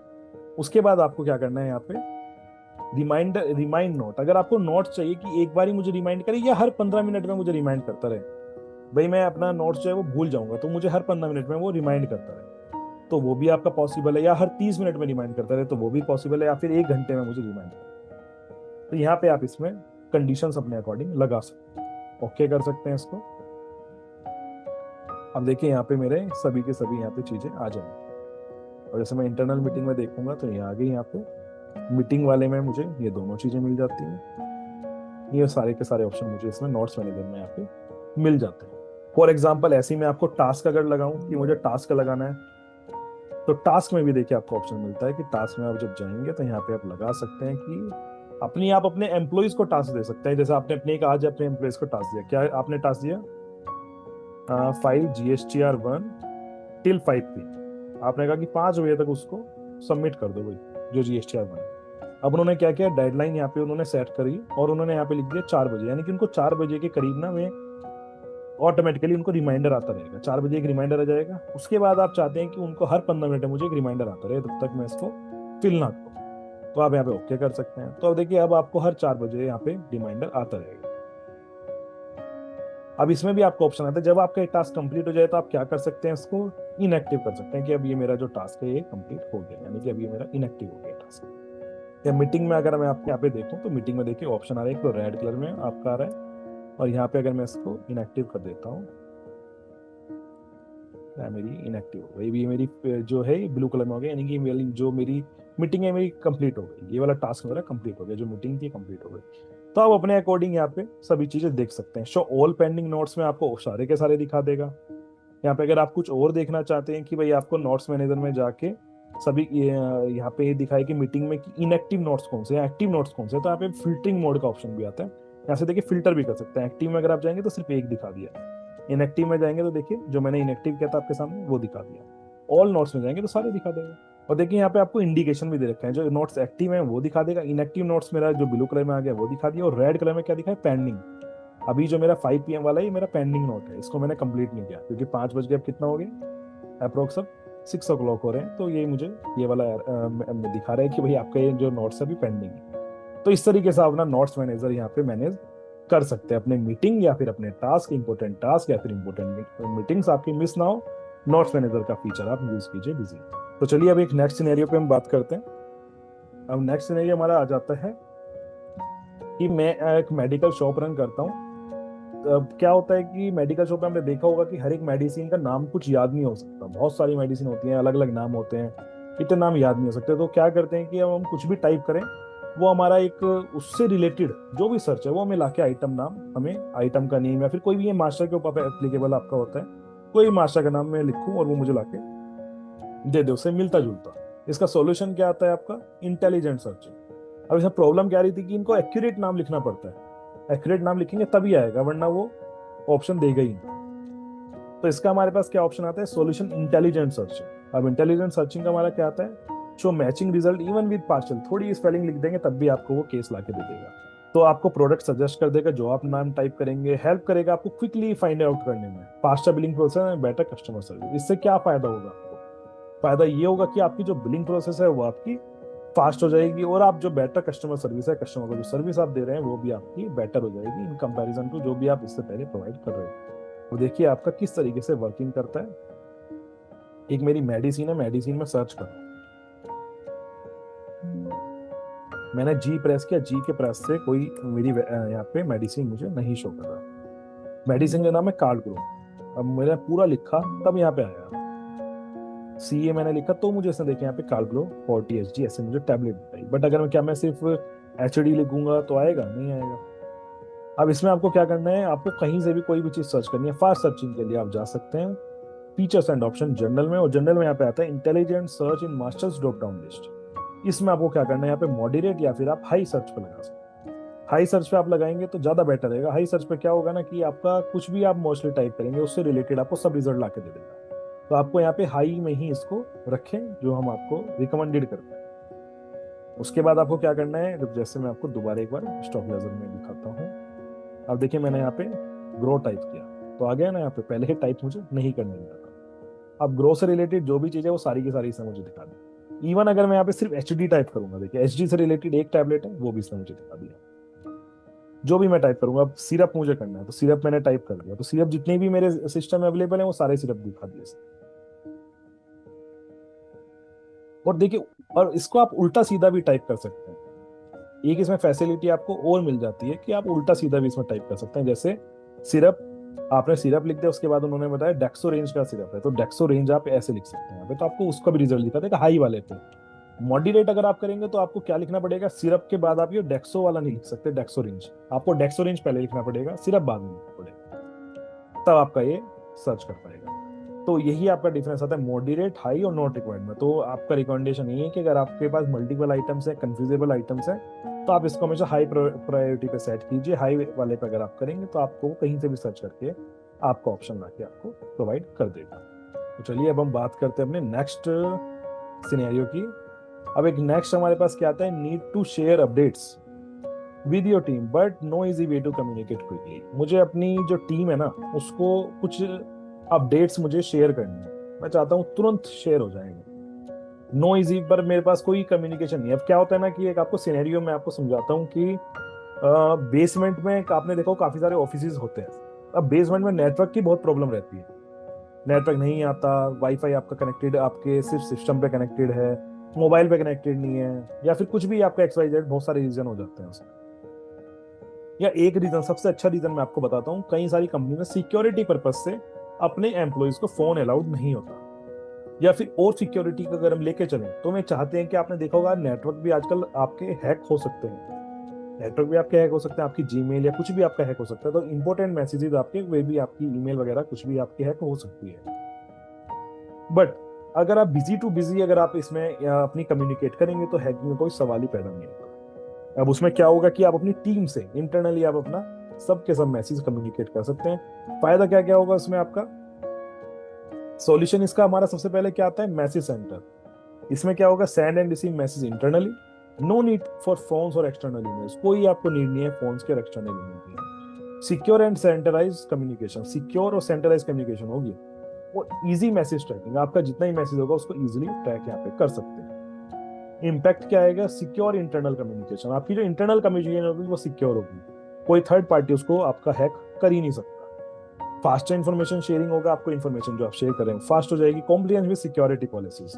उसके बाद आपको क्या करना है यहाँ पे, रिमाइंडर, रिमाइंड नोट। अगर आपको नोट चाहिए कि एक बार ही मुझे रिमाइंड करे या हर 15 मिनट में मुझे रिमाइंड करता रहे, भाई मैं अपना नोट्स जो है वो भूल जाऊंगा, तो मुझे हर 15 मिनट में वो रिमाइंड करता रहे, तो वो भी आपका पॉसिबल है। या हर 30 मिनट में रिमाइंड करता रहे, तो वो भी पॉसिबल है। या फिर 1 घंटे में मुझे रिमाइंड करता रहे। तो यहाँ पे आप इसमें कंडीशंस अपने अकॉर्डिंग लगा सकते हैं, ओके कर सकते हैं इसको। अब देखिए यहाँ पे मेरे सभी के सभी यहाँ पे चीजें आ जाएंगी। और जैसे मैं इंटरनल मीटिंग में देखूंगा तो ये आ गई। यहाँ पे मीटिंग वाले में मुझे ये दोनों चीजें मिल जाती हैं। ये सारे के सारे ऑप्शन मुझे इसमें नोट्स मैनेजर में यहाँ पे मिल जाते हैं। फॉर एग्जाम्पल ऐसे ही मैं आपको टास्क अगर लगाऊं कि मुझे टास्क लगाना है, तो टास्क में भी देखिए आपको ऑप्शन मिलता है कि टास्क में आप जब जाएंगे तो यहाँ पे आप लगा सकते हैं कि आप अपने एम्प्लॉइज को टास्क दे सकते हैं। जैसे आपने अपने एक आज अपने एम्प्लॉइज को टास्क दिया, क्या आपने टास्क दिया, फाइल GSTR1 टिल 5 p। आपने कहा कि 5 बजे तक उसको सबमिट कर दो भाई, जो GSTR1 है। अब उन्होंने क्या किया, डेडलाइन यहाँ पे उन्होंने सेट करी और उन्होंने यहाँ पे लिख दिया 4 बजे, यानी कि उनको 4 बजे के करीब ना मैं ऑटोमेटिकली उनको रिमाइंडर आता रहेगा। 4 बजे एक रिमाइंडर आ जाएगा। उसके बाद आप चाहते हैं कि उनको हर 15 मिनट में मुझे एक रिमाइंडर आता रहे, तब तक मैं इसको फिल ना करूं, तो आप यहाँ पे ओके कर सकते हैं। तो अब देखिए अब आपको हर 4 बजे यहाँ पे रिमाइंडर आता रहेगा। अब इसमें भी आपको ऑप्शन आता है, जब आपका टास्क कंप्लीट हो जाए तो आप क्या कर सकते हैं, इसको इनएक्टिव कर सकते हैं कि अब ये मेरा जो टास्क है ये कंप्लीट हो गया, यानी कि अब ये मेरा इनएक्टिव हो गया टास्क। या मीटिंग में अगर मैं आपके यहाँ पे देखूं तो मीटिंग में देखिए ऑप्शन आ रहा है, तो रेड कलर में आपका आ रहा है, और यहाँ पे अगर मैं इसको इनएक्टिव कर देता हूँ, मेरी इनएक्टिव हो गई। ये मेरी जो है ब्लू कलर में हो गया, यानी कि मेरी जो मेरी मीटिंग है मेरी कंप्लीट हो गई, ये वाला टास्क मेरा कंप्लीट हो गया, जो मीटिंग थी कंप्लीट हो गई। तो आप अपने अकॉर्डिंग यहाँ पे सभी चीजें देख सकते हैं। शो ऑल पेंडिंग नोट्स में आपको सारे के सारे दिखा देगा। यहाँ पे अगर आप कुछ और देखना चाहते हैं कि भाई आपको नोट्स मैनेजर में जाके सभी यहाँ पे दिखाए कि मीटिंग में कि इनएक्टिव नोट्स कौन से हैं, एक्टिव नोट्स कौन से हैं, तो यहाँ पे फिल्टरिंग मोड का ऑप्शन भी आता है। यहाँ से देखिए फिल्टर भी कर सकते हैं। एक्टिव में अगर आप जाएंगे तो सिर्फ एक दिखा दिया, इनएक्टिव में जाएंगे तो देखिए जो मैंने इनएक्टिव किया था आपके सामने वो दिखा दिया, ऑल नोट्स में जाएंगे तो सारे दिखा देगा। और देखिए यहाँ पे आपको इंडिकेशन भी दे रखा है, जो नोट्स एक्टिव है वो दिखा देगा, इनएक्टिव नोट्स मेरा जो ब्लू कलर में आ गया वो दिखा दिया, और रेड कलर में क्या दिखा है, पेंडिंग। अभी जो मेरा 5 PM वाला है ये मेरा पेंडिंग नोट है, इसको मैंने कंप्लीट नहीं किया क्योंकि 5 बज के अब कितना हो गया, अप्रोक्स अब 6 o'clock हो रहे हैं, तो ये मुझे ये वाला दिखा रहा है कि भाई आपका ये जो नोट्स अभी पेंडिंग है। तो इस तरीके से आप अपना नोट्स मैनेजर यहाँ पे मैनेज कर सकते हैं अपने मीटिंग या फिर अपने टास्क, इंपॉर्टेंट टास्क या फिर इंपॉर्टेंट मीटिंग्स आपकी मिस ना हो। नोट्स मैनेजर का फीचर आप यूज कीजिए बिजी। तो चलिए अब एक नेक्स्ट सिनेरियो पे हम बात करते हैं। अब नेक्स्ट सिनेरियो हमारा आ जाता है कि मैं एक मेडिकल शॉप रन करता हूँ। अब क्या होता है कि मेडिकल शॉप में हमने देखा होगा कि हर एक मेडिसिन का नाम कुछ याद नहीं हो सकता, बहुत सारी मेडिसिन होती हैं, अलग अलग नाम होते हैं, इतने नाम याद नहीं हो सकते। तो क्या करते हैं कि अब हम कुछ भी टाइप करें, वो हमारा एक उससे रिलेटेड जो भी सर्च है वो हमें लाके आइटम नाम, हमें आइटम का नेम या फिर कोई भी ये मास्टर के ऊपर एप्लीकेबल आपका होता है, कोई मास्टर का नाम मैं लिखूं और वो मुझे लाके दे दे, उससे मिलता जुलता। इसका सॉल्यूशन क्या आता है आपका, इंटेलिजेंट सर्चिंग। अब इसमें प्रॉब्लम क्या आ रही थी कि इनको एक्यूरेट नाम लिखना पड़ता है, एक्यूरेट नाम लिखेंगे तभी आएगा, वरना वो ऑप्शन देगा ही नहीं। तो इसका हमारे पास क्या ऑप्शन आता है, सॉल्यूशन इंटेलिजेंट सर्चिंग। अब इंटेलिजेंट सर्चिंग का हमारा क्या आता है, show matching result even with partial, थोड़ी स्पेलिंग लिख देंगे तब भी आपको वो केस लाके दे देगा। तो आपको प्रोडक्ट सजेस्ट कर देगा, जो आप नाम टाइप करेंगे, हेल्प करेगा आपको क्विकली फाइंड आउट करने में, faster billing process and better customer service. इससे क्या फायदा होगा आपको, फायदा ये होगा कि आपकी जो बिलिंग प्रोसेस है वो आपकी फास्ट हो जाएगी, और आप जो बेटर कस्टमर सर्विस है, कस्टमर को जो सर्विस आप दे रहे हैं वो भी आपकी बेटर हो जाएगी इन कंपैरिजन टू जो भी आप इससे पहले प्रोवाइड कर रहे हो। तो देखिए आपका किस तरीके से वर्किंग करता है। एक मेरी मेडिसिन है, मेडिसिन में सर्च करो, मैंने जी प्रेस किया, जी के प्रेस से कोई मेरी यहाँ पे मेडिसिन मुझे नहीं शो कर रहा। मेडिसिन का नाम है कार्ड ग्रो। अब मैंने पूरा लिखा तब यहाँ पे आया, CA मैंने लिखा तो मुझे इसने देखे यहाँ पे कार्ड ग्रो 40 HG ऐसे मुझे टैबलेट बताई। बट अगर मैं क्या मैं सिर्फ HD लिखूंगा तो आएगा नहीं आएगा। अब इसमें आपको क्या करना है, आपको कहीं से भी कोई भी चीज सर्च करनी है, फास्ट सर्चिंग के लिए आप जा सकते हैं फीचर्स एंड ऑप्शन जनरल में, और जनरल में यहाँ पे आता है intelligent search in masters drop down list. इसमें आपको क्या करना है, यहाँ पे मॉडरेट या फिर आप हाई सर्च पे लगा सकते हैं। हाई सर्च पे आप लगाएंगे तो ज्यादा बेटर रहेगा। हाई सर्च पे क्या होगा ना कि आपका कुछ भी आप मोस्टली टाइप करेंगे उससे रिलेटेड आपको सब रिजल्ट लाके दे देगा। तो आपको यहाँ पे हाई में ही इसको रखें, जो हम आपको रिकमेंडेड करते हैं। उसके बाद आपको क्या करना है, जैसे मैं आपको दोबारा एक बार स्टॉप लेजर में दिखाता हूँ। अब देखिए मैंने यहाँ पे ग्रो टाइप किया तो आ गया ना, यहाँ पे पहले ही टाइप मुझे नहीं करने दिया था। अब ग्रो से रिलेटेड जो भी चीज़ है वो सारी की सारी इसने मुझे दिखा दी। इवन अगर मैं यहाँ पे सिर्फ एच डी टाइप करूंगा, देखिए एच डी से रिलेटेड एक टैबलेट है वो भी इसने मुझे दिखा दिया। जो भी मैं टाइप करूंगा, अब सिरप मुझे करना है तो सिरप मैंने टाइप कर दिया, तो सिरप जितने भी मेरे सिस्टम में अवेलेबल है वो सारे सिरप दिखा दिए इसने। और देखिए, और इसको आप उल्टा सीधा भी टाइप कर सकते हैं। एक इसमें फैसिलिटी आपको और मिल जाती है कि आप उल्टा सीधा भी इसमें टाइप कर सकते हैं। जैसे सिरप, आपने सिरप लिख दिया, उसके बाद उन्होंने बताया डेक्सो रेंज का सिरप है, तो डेक्सो रेंज आप ऐसे लिख सकते हैं यहाँ पे, तो आपको उसका भी रिजल्ट दिखा देगा हाई वाले पे। मॉडरेट अगर आप करेंगे तो आपको क्या लिखना पड़ेगा, सिरप के बाद आप ये डेक्सो वाला नहीं लिख सकते, डेक्सो रेंज, आपको डेक्सो रेंज पहले लिखना पड़ेगा, सिरप बाद में लिखना पड़ेगा, तब आपका ये सर्च कर पाएगा। तो यही आपका डिफरेंस आता है मॉडरेट, हाई और नॉट रिक्वायर्ड में। तो आपका रिकमेंडेशन ये है कि अगर आपके पास मल्टीपल आइटम्स है, कंफ्यूजेबल आइटम्स है, तो आप इसको हमेशा हाई प्रायोरिटी पे सेट कीजिए। हाई वाले पे अगर आप करेंगे तो आपको कहीं से भी सर्च करके आपका ऑप्शन लाके आपको प्रोवाइड कर देगा। तो चलिए अब हम बात करते हैं अपने नेक्स्ट सिनेरियो की। अब एक नेक्स्ट हमारे पास क्या आता है, need to share updates with your team but no easy way to communicate quickly. मुझे अपनी जो टीम है ना उसको कुछ अपडेट्स मुझे शेयर करनी है, मैं चाहता हूँ तुरंत शेयर हो जाएंगे, नो इजी, पर मेरे पास कोई कम्युनिकेशन नहीं है। अब क्या होता है ना कि एक आपको सिनेरियो में आपको समझाता हूँ कि बेसमेंट में आपने देखो काफी सारे ऑफिसेज होते हैं। अब बेसमेंट में नेटवर्क की बहुत प्रॉब्लम रहती है, नेटवर्क नहीं आता, वाईफाई आपका कनेक्टेड आपके सिर्फ सिस्टम पे कनेक्टेड है, मोबाइल पे कनेक्टेड नहीं है, या फिर कुछ भी आपका XYZ, बहुत सारे रीजन हो जाते हैं उसमें। या एक रीजन, सबसे अच्छा रीजन मैं आपको बताता हूँ, कई सारी कंपनी में सिक्योरिटी पर्पज से अपने एम्प्लॉयज को फोन अलाउड नहीं होता, या फिर और सिक्योरिटी का अगर हम लेके चलें तो मैं चाहते हैं कि आपने देखा होगा नेटवर्क भी आजकल आपके हैक हो सकते हैं, नेटवर्क भी आपके हैक हो सकते हैं, आपकी जीमेल या कुछ भी आपका हैक हो सकता है, तो इंपॉर्टेंट मैसेजेस आपके, वे भी आपकी ईमेल वगैरह कुछ भी आपकी हैक हो सकती है। बट अगर आप बिजी टू बिजी अगर आप इसमें अपनी कम्युनिकेट करेंगे तो हैकिंग में कोई सवाल ही पैदा नहीं होगा। अब उसमें क्या होगा कि आप अपनी टीम से इंटरनली आप अपना सबके सब मैसेज कम्युनिकेट कर सकते हैं। फायदा क्या क्या होगा उसमें आपका, सॉल्यूशन इसका हमारा सबसे पहले क्या आता है, मैसेज सेंटर। इसमें क्या होगा, send and receive message internally, no need for phones और एक्सटर्नल ईमेल्स, कोई आपको नीड नहीं है फोन्स के और एक्सटर्नल ईमेल की। Secure and centralise communication, secure और सेंट्रलाइज कम्युनिकेशन होगी, और इजी मैसेज ट्रैकिंग, आपका जितना ही मैसेज होगा उसको इजीली ट्रैक यहाँ पे कर सकते हैं। इम्पैक्ट क्या आएगा, सिक्योर इंटरनल कम्युनिकेशन, आपकी जो इंटरनल कम्युनिकेशन होगी वो सिक्योर होगी, कोई थर्ड पार्टी उसको आपका हैक कर ही नहीं सकता। फास्टर इन्फॉर्मेशन शेयरिंग होगा, आपको इन्फॉर्मेशन जो आप शेयर करें फास्ट हो जाएगी। कॉम्प्लियंस विद सिक्योरिटी पॉलिसीज,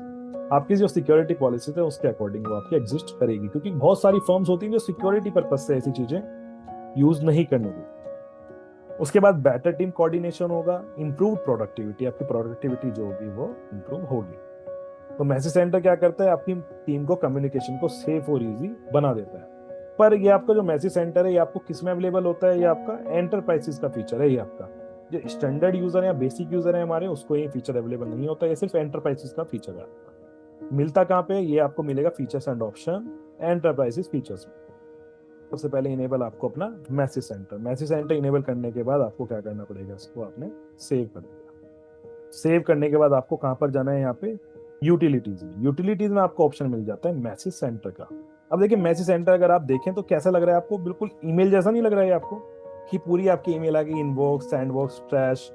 आपकी जो सिक्योरिटी पॉलिसीज है उसके अकॉर्डिंग वो आपकी एग्जिस्ट करेगी, क्योंकि बहुत सारी फर्म्स होती हैं जो सिक्योरिटी पर्पज से ऐसी चीजें यूज नहीं करने देती। उसके बाद बेटर टीम कोऑर्डिनेशन होगा, इंप्रूव प्रोडक्टिविटी, आपकी प्रोडक्टिविटी जो होगी वो इंप्रूव होगी। तो मैसेज सेंटर क्या करता है, आपकी टीम को कम्युनिकेशन को सेफ और इजी बना देता है। पर ये आपका जो मैसेज सेंटर है ये आपको किस में अवेलेबल होता है, ये आपका एंटरप्राइजेस का फीचर है। ये आपका जो स्टैंडर्ड यूजर है या बेसिक यूजर है हमारे, उसको ये फीचर अवेलेबल नहीं होता, ये सिर्फ एंटरप्राइजेस का फीचर है आपका। मिलता कहाँ पे, ये आपको मिलेगा features and option, enterprises features में। सबसे पहले इनेबल आपको अपना मैसेज सेंटर इनेबल करने के बाद आपको क्या करना पड़ेगा, इसको आपने सेव कर दिया। सेव करने के बाद आपको कहाँ पर जाना है, यहाँ पे यूटिलिटीज में आपको ऑप्शन मिल जाता है मैसेज सेंटर का। अब देखिए मैसेज सेंटर अगर आप देखें तो कैसा लग रहा है आपको, बिल्कुल ईमेल जैसा नहीं लग रहा है आपको, कि पूरी आपकी ईमेल आ गई, इनबॉक्स, सैंडबॉक्स, ट्रैश,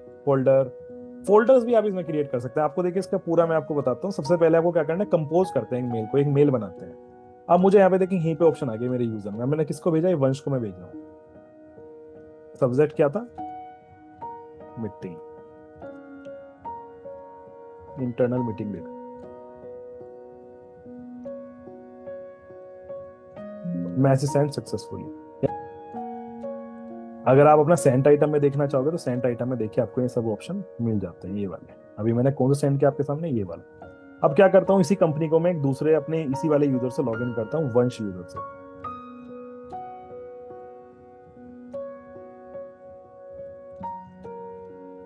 फोल्डर्स भी आप इसमें क्रिएट कर सकते हैं। आपको देखिए इसका पूरा मैं आपको बताता हूँ। सबसे पहले आपको क्या करना है, कंपोज करते हैं मेल को, एक मेल बनाते हैं। अब मुझे यहाँ पे देखिए यहीं पे ऑप्शन आ गया मेरे यूजर में, मैंने किसको भेजा, वंश को मैं भेज रहा हूँ। सब्जेक्ट क्या था, meeting, internal meeting date. Message send successfully. अगर आप अपना सेंट आइटम में देखना चाहोगे तो सेंट आइटम में देखिए आपको ये सब ऑप्शन मिल जाते हैं, ये वाले। अभी मैंने कौन सा सेंड किया आपके सामने, ये वाला। अब क्या करता हूँ, इसी कंपनी को मैं एक दूसरे अपने इसी वाले यूजर से लॉग इन करता हूँ, वंश यूजर से।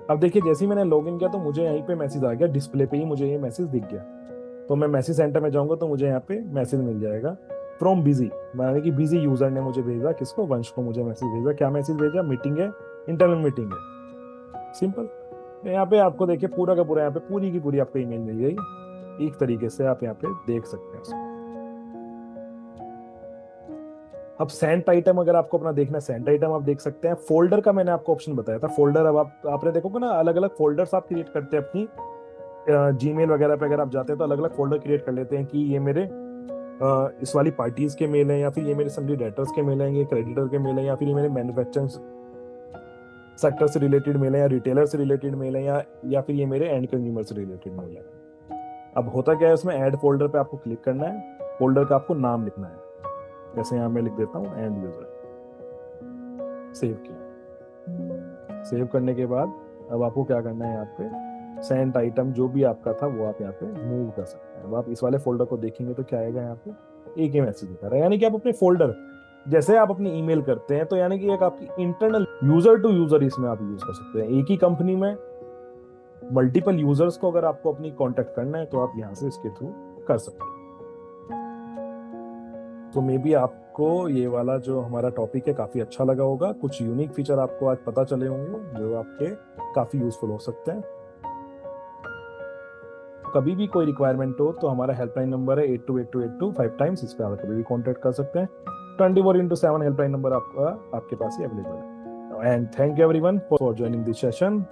अब देखिए जैसे ही मैंने लॉग इन किया तो मुझे यहीं पे मैसेज आ गया, डिस्प्ले पे ही मुझे ये मैसेज दिख गया। तो मैं मैसेज सेंटर में जाऊंगा तो मुझे यहाँ पे मैसेज मिल जाएगा, फ्रॉम बिजी, माने कि बिजी यूजर ने मुझे भेजा, किसको, वंश को मुझे मैसेज भेजा। क्या मैसेज भेजा, मीटिंग है, इंटरनल मीटिंग है, सिंपल। यहाँ पे आपको देखिए पूरा का पूरा यहाँ पे पूरी की पूरी आपको ईमेल मिल गई। एक तरीके से आप यहाँ पे देख सकते हैं उसको। अब सेंट आइटम अगर आपको अपना देखना है, सेंट आइटम आप देख सकते हैं। फोल्डर का मैंने आपको ऑप्शन बताया था, फोल्डर। अब आपने देखोगे ना, अलग अलग फोल्डर्स आप क्रिएट करते हैं अपनी जीमेल वगैरह पे। अगर आप जाते हैं तो अलग अलग फोल्डर क्रिएट कर लेते हैं कि ये मेरे इस वाली पार्टीज के मेल हैं, या फिर ये मेरे सभी डेटर्स के मेल हैं, ये क्रेडिटर के मेल हैं, या फिर ये मेरे मैन्युफैक्चरिंग सेक्टर से रिलेटेड मेल है, या रिटेलर से रिलेटेड मेल है, या फिर ये मेरे एंड कंज्यूमर से रिलेटेड मेल है। अब होता क्या है, उसमें ऐड फोल्डर पे आपको क्लिक करना है, फोल्डर का आपको नाम लिखना है। जैसे यहाँ मैं लिख देता हूँ एंड यूजर, सेव किया। सेव करने के बाद अब आपको क्या करना है, यहाँ पे सेंट आइटम जो भी आपका था वो आप यहाँ पे मूव कर सकते हैं। अब आप इस वाले फोल्डर को देखेंगे तो क्या आएगा, यहाँ पे एक ही मैसेज दिखा रहा है। यानी कि आप अपने फोल्डर, जैसे आप अपनी ईमेल करते हैं, तो यानी कि एक आपकी इंटरनल यूजर टू यूजर इसमें आप यूज कर सकते हैं। एक ही कंपनी में मल्टीपल यूजर्स को अगर आपको अपनी कांटेक्ट करना है तो आप यहाँ से इसके थ्रू कर सकते हैं। तो मे बी आपको ये वाला जो हमारा टॉपिक है काफी अच्छा लगा होगा। कुछ यूनिक फीचर आपको आज पता चले होंगे जो आपके काफी यूजफुल हो सकते हैं। कभी भी कोई रिक्वायरमेंट हो तो हमारा हेल्पलाइन नंबर है 828282 5 टाइम्स, इस पर आप कभी भी कॉन्टेक्ट कर सकते हैं। 24/7 हेल्पलाइन नंबर आपका आपके पास ही अवेलेबल है। And thank you everyone for joining this session.